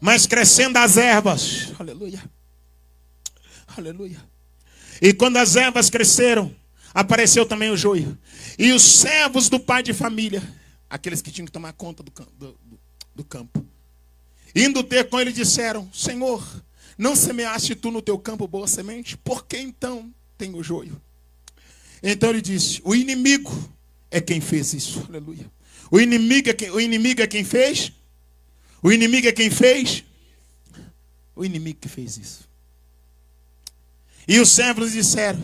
Mas crescendo as ervas, aleluia, aleluia. E quando as ervas cresceram, apareceu também o joio. E os servos do pai de família, aqueles que tinham que tomar conta do campo, indo ter com ele, disseram: Senhor, não semeaste tu no teu campo boa semente? Por que então tem o joio? Então ele disse: o inimigo é quem fez isso. Aleluia. O inimigo é quem fez? O inimigo é quem fez? O inimigo que fez isso. E os servos disseram: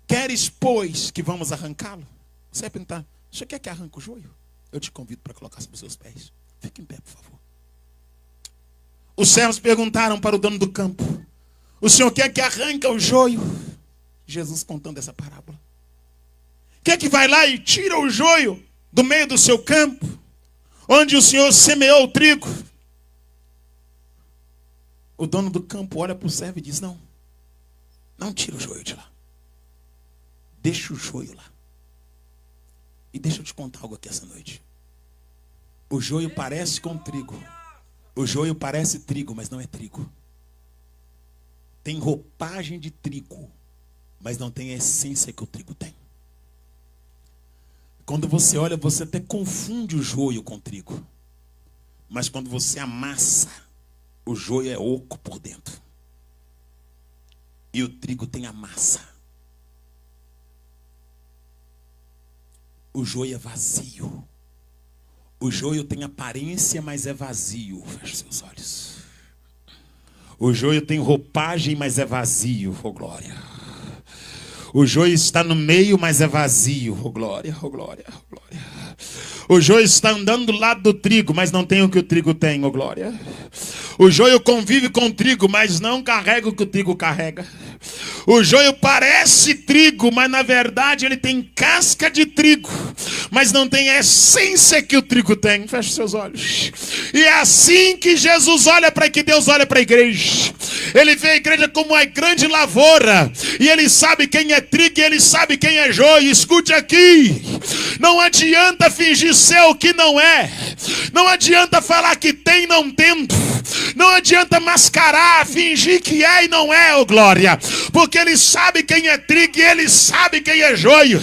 queres, pois, que vamos arrancá-lo? Você vai perguntar: você quer que arranque o joio? Eu te convido para colocar sobre os seus pés. Fique em pé, por favor. Os servos perguntaram para o dono do campo: o senhor quer que arranque o joio? Jesus contando essa parábola. Quer que vai lá e tira o joio do meio do seu campo, onde o senhor semeou o trigo? O dono do campo olha para o servo e diz: não, não tira o joio de lá. Deixa o joio lá. E deixa eu te contar algo aqui essa noite. O joio parece com trigo. O joio parece trigo, mas não é trigo. Tem roupagem de trigo, mas não tem a essência que o trigo tem. Quando você olha, você até confunde o joio com o trigo. Mas quando você amassa, o joio é oco por dentro. E o trigo tem a massa. O joio é vazio. O joio tem aparência, mas é vazio. Feche seus olhos. O joio tem roupagem, mas é vazio. Oh, glória. O joio está no meio, mas é vazio. Oh, glória, oh, glória, oh, glória. O joio está andando do lado do trigo, mas não tem o que o trigo tem. Oh, glória. O joio convive com o trigo, mas não carrega o que o trigo carrega. O joio parece trigo, mas na verdade ele tem casca de trigo, mas não tem a essência que o trigo tem. Feche seus olhos. E é assim que Jesus olha para que Deus olha para a igreja. Ele vê a igreja como uma grande lavoura, e ele sabe quem é trigo e ele sabe quem é joio. Escute aqui, não adianta fingir ser o que não é. Não adianta falar que tem não tendo. Não adianta mascarar, fingir que é e não é, ô glória. Porque ele sabe quem é trigo e ele sabe quem é joio.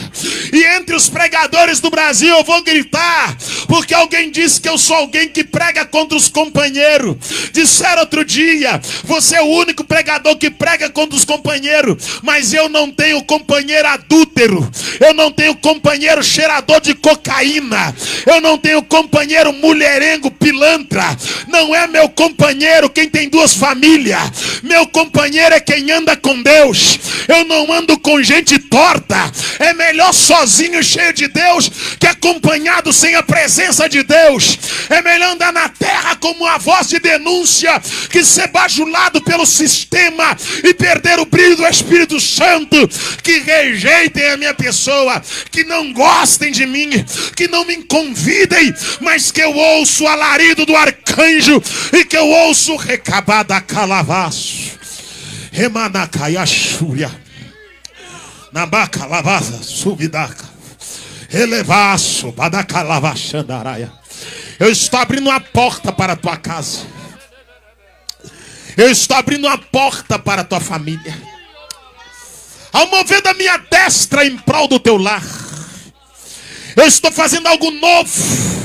E entre os pregadores do Brasil eu vou gritar, porque alguém disse que eu sou alguém que prega contra os companheiros. Disseram outro dia, você é o único pregador que prega contra os companheiros. Mas eu não tenho companheiro adúltero. Eu não tenho companheiro cheirador de cocaína. Eu não tenho companheiro mulherengo, pilantra. Não é meu companheiro quem tem duas famílias. Meu companheiro é quem anda com Deus. Eu não ando com gente torta. É melhor sozinho, cheio de Deus, que acompanhado sem a presença de Deus. É melhor andar na terra como uma voz de denúncia, que ser bajulado pelo sistema e perder o brilho do Espírito Santo. Que rejeitem a minha pessoa, que não gostem de mim, que não me convidem, mas que eu ouço o alarido do arcanjo e que eu ouço o recabada calavaço. Remanacaiaxúria. Nabaca lavasa subidaca. Elevaço badacalavaxandaraia. Eu estou abrindo uma porta para a tua casa. Eu estou abrindo uma porta para a tua família. Ao mover da minha destra em prol do teu lar, eu estou fazendo algo novo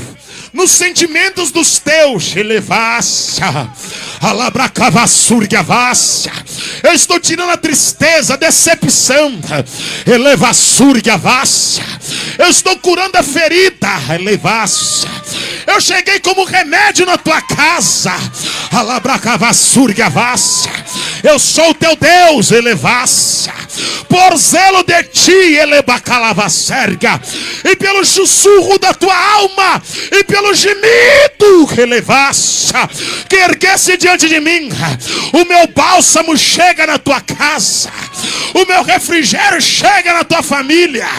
nos sentimentos dos teus. Elevácia, alabracavassurgavácia. Eu estou tirando a tristeza, a decepção. Elevassurgavácia. Eu estou curando a ferida. Elevácia. Eu cheguei como remédio na tua casa. Alabracavassurgavácia. Eu sou o teu Deus. Elevácia. Por zelo de ti, elebacalavacerga. E pelo sussurro da tua alma, e pelo gemido, elevaça, que erguesse diante de mim, o meu bálsamo chega na tua casa, o meu refrigério chega na tua família.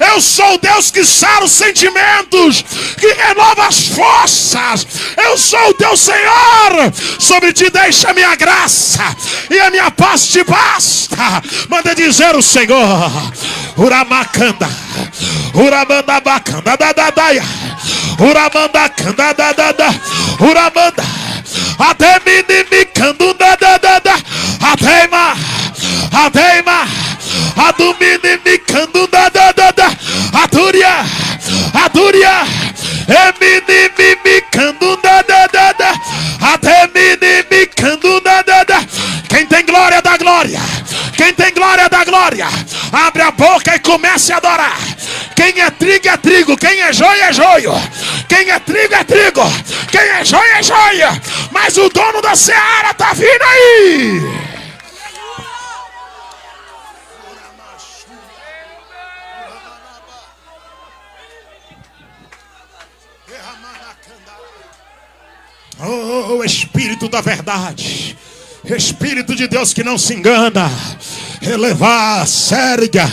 Eu sou o Deus que sara os sentimentos, que renova as forças. Eu sou o teu Senhor. Sobre ti deixa a minha graça, e a minha paz te basta. Manda dizer o Senhor. Uramacanda, uramanda bacanda, dadadaia, uramanda canda, dadada, uramanda, até minimicando, dadada, ateima, ateima, aduminimicando, dadada, atúria, atúria, eminimicando, dadada, até minimicando, dadada. Quem tem glória dá glória. Quem tem glória dá glória. Abre a boca e comece a adorar. Quem é trigo é trigo. Quem é joio é joio. Quem é trigo é trigo. Quem é joio é joio. Mas o dono da seara está vindo aí. Oh, Espírito da verdade, Espírito de Deus que não se engana. Elevar, serga,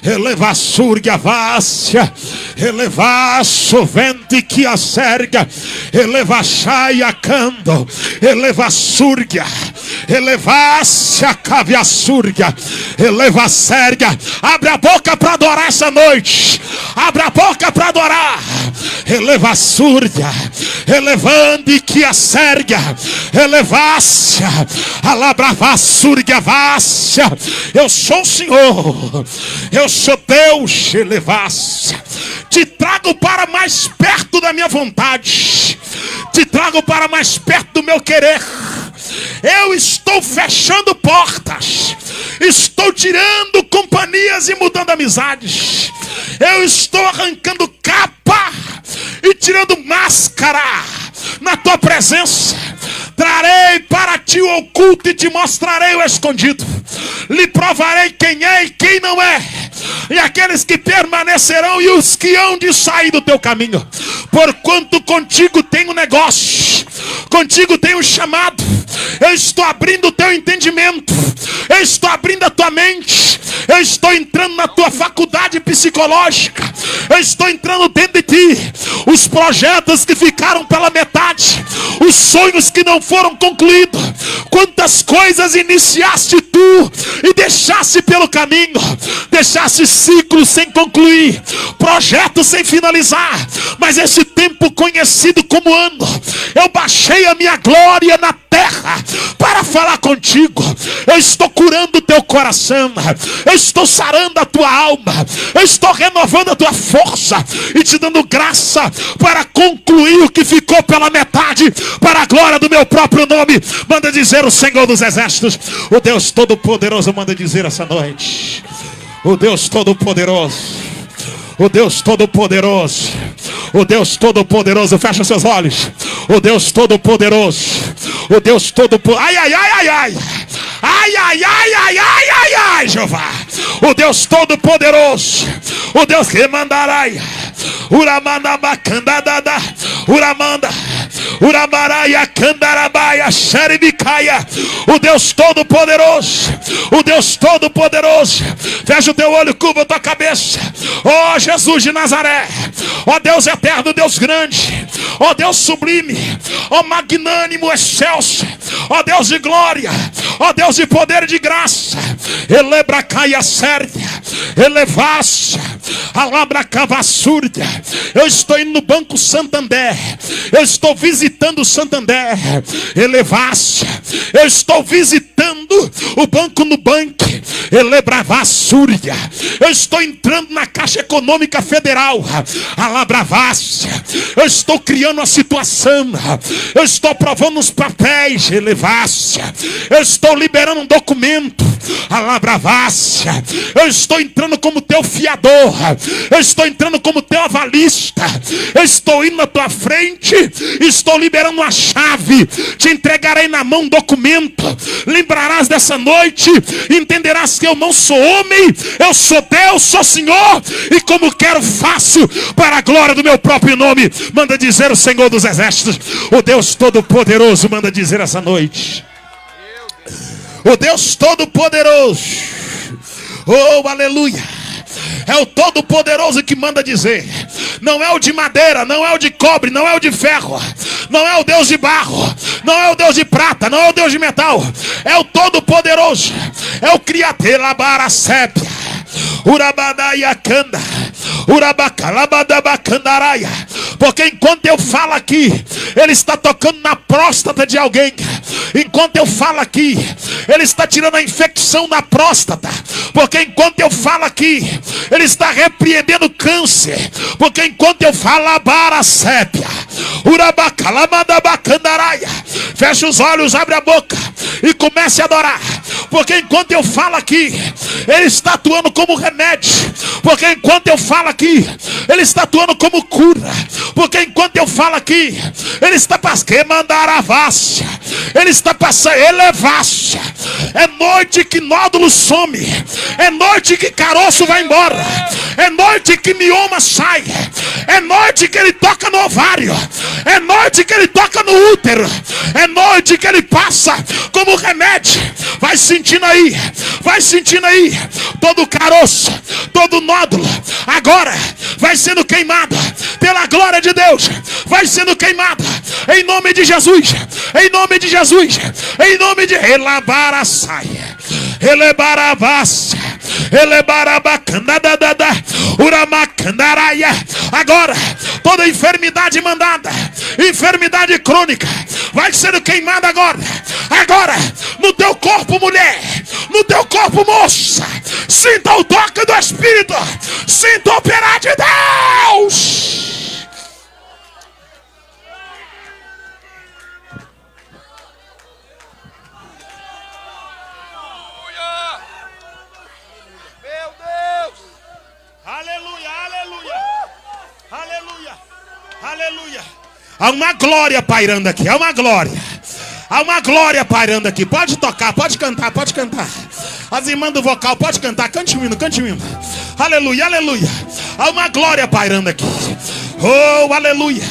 elevar, surga, vácia, elevar, sovente que a serga, elevar, chaia, cando, elevar, surga, elevar, se acabe a surga, elevar, serga. Abre a boca para adorar essa noite. Abre a boca para adorar. Eleva, surga, elevando que a serga, elevácia, alabrava, surga, vácia. Eu sou o Senhor, eu sou Deus, elevácia. Te trago para mais perto da minha vontade, te trago para mais perto do meu querer. Eu estou fechando portas, estou tirando companhias e mudando amizades. Eu estou arrancando capa e tirando máscara na tua presença. Trarei para ti o oculto e te mostrarei o escondido. Lhe provarei quem é e quem não é, e aqueles que permanecerão e os que hão de sair do teu caminho. Porquanto contigo tenho negócio, contigo tenho chamado. Eu estou abrindo o teu entendimento, eu estou abrindo a tua mente, eu estou entrando na tua faculdade psicológica, eu estou entrando dentro de ti. Os projetos que ficaram pela metade, os sonhos que não foram concluídos, quantas coisas iniciaste tu e deixaste pelo caminho, deixaste ciclos sem concluir, projetos sem finalizar. Mas esse tempo conhecido como ano, eu baixei a minha glória na terra para falar contigo. Eu estou curando o teu coração, eu estou sarando a tua alma, eu estou renovando a tua força e te dando graça para concluir o que ficou pela metade, para a glória do meu próprio nome. Manda dizer o Senhor dos Exércitos, o Deus Todo-Poderoso, manda dizer essa noite, o Deus Todo-Poderoso, o Deus Todo-Poderoso, o Deus Todo-Poderoso, fecha seus olhos, o Deus Todo-Poderoso, o Deus Todo-Poderoso, ai, ai, ai, ai, ai, ai, ai, ai, ai, ai, ai, ai, Jeová, o Deus Todo-Poderoso, o Deus que mandarai, Uramanda Bacandada, Uramanda, Uramaraia, Candarabaia, Xeribicaia, o Deus Todo-Poderoso, o Deus Todo-Poderoso, fecha o teu olho, curva a tua cabeça, ó Jesus de Nazaré, ó Deus eterno, Deus grande, ó Deus sublime, ó magnânimo, excelso, ó Deus de glória, ó Deus de poder e de graça, Elebracaia Sérvia, Elevaça, Alabracavassúrdia, eu estou indo no Banco Santander, eu estou visitando o Santander, Elevaça, eu estou visitando o Banco Nubank, Elebravassúrdia, eu estou entrando na Caixa Econômica Federal, Alabravaça, eu estou criando uma situação, eu estou provando os papéis, Elevaça, eu estou liberando um documento, Alabravaça, eu estou entrando como teu fiador, eu estou entrando como teu avalista, eu estou indo na tua frente, estou liberando uma chave, te entregarei na mão um documento, lembrarás dessa noite, entenderás que eu não sou homem, eu sou Deus, sou Senhor, e como quero faço para a glória do meu próprio nome. Manda dizer o Senhor dos Exércitos, o Deus Todo-Poderoso, manda dizer essa noite, o Deus Todo-Poderoso, oh aleluia, é o Todo-Poderoso que manda dizer, não é o de madeira, não é o de cobre, não é o de ferro, não é o Deus de barro, não é o Deus de prata, não é o Deus de metal, é o Todo-Poderoso, é o Criador, Labaracépia, Urabadaia Canda, Urabacalabadabacandaraia, porque enquanto eu falo aqui, ele está tocando na próstata de alguém, enquanto eu falo aqui, ele está tirando a infecção da próstata, porque enquanto eu falo aqui, ele está repreendendo câncer, porque enquanto eu falo, Abaracépia, Urabacalabadabacandaraia, fecha os olhos, abre a boca e comece a adorar, porque enquanto eu falo aqui, ele está atuando como remédio, porque enquanto eu falo aqui, ele está atuando como cura, porque enquanto eu falo aqui, ele está passando, ele está passando, elevácia, é noite que nódulo some, é noite que caroço vai embora, é noite que mioma sai, é noite que ele toca no ovário, é noite que ele toca no útero, é noite que ele passa como remédio. Vai sentindo aí, todo caroço, todo nódulo, agora vai sendo queimado pela glória de Deus, vai sendo queimado em nome de Jesus, em nome de Jesus, em nome de Elabaraçaia, Elebarabassa, Elebarabacandadada, Uramacandaraia. Agora toda enfermidade mandada, enfermidade crônica, vai sendo queimada agora, agora no teu corpo, mulher, no teu corpo, moça, sinta o toque do Espírito, sinta o operar de Deus. Aleluia. Há uma glória pairando aqui. Há uma glória pairando aqui. Pode tocar, pode cantar, pode cantar. As irmãs do vocal, pode cantar. Cante um hino, cante um hino. Aleluia, aleluia. Há uma glória pairando aqui. Oh, aleluia.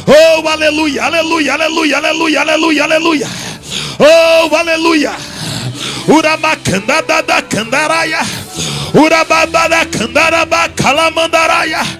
Oh, aleluia, aleluia, aleluia, aleluia, aleluia, aleluia. Oh, aleluia. Urabacandada candaraia. Urababada candaraba calamandaraia.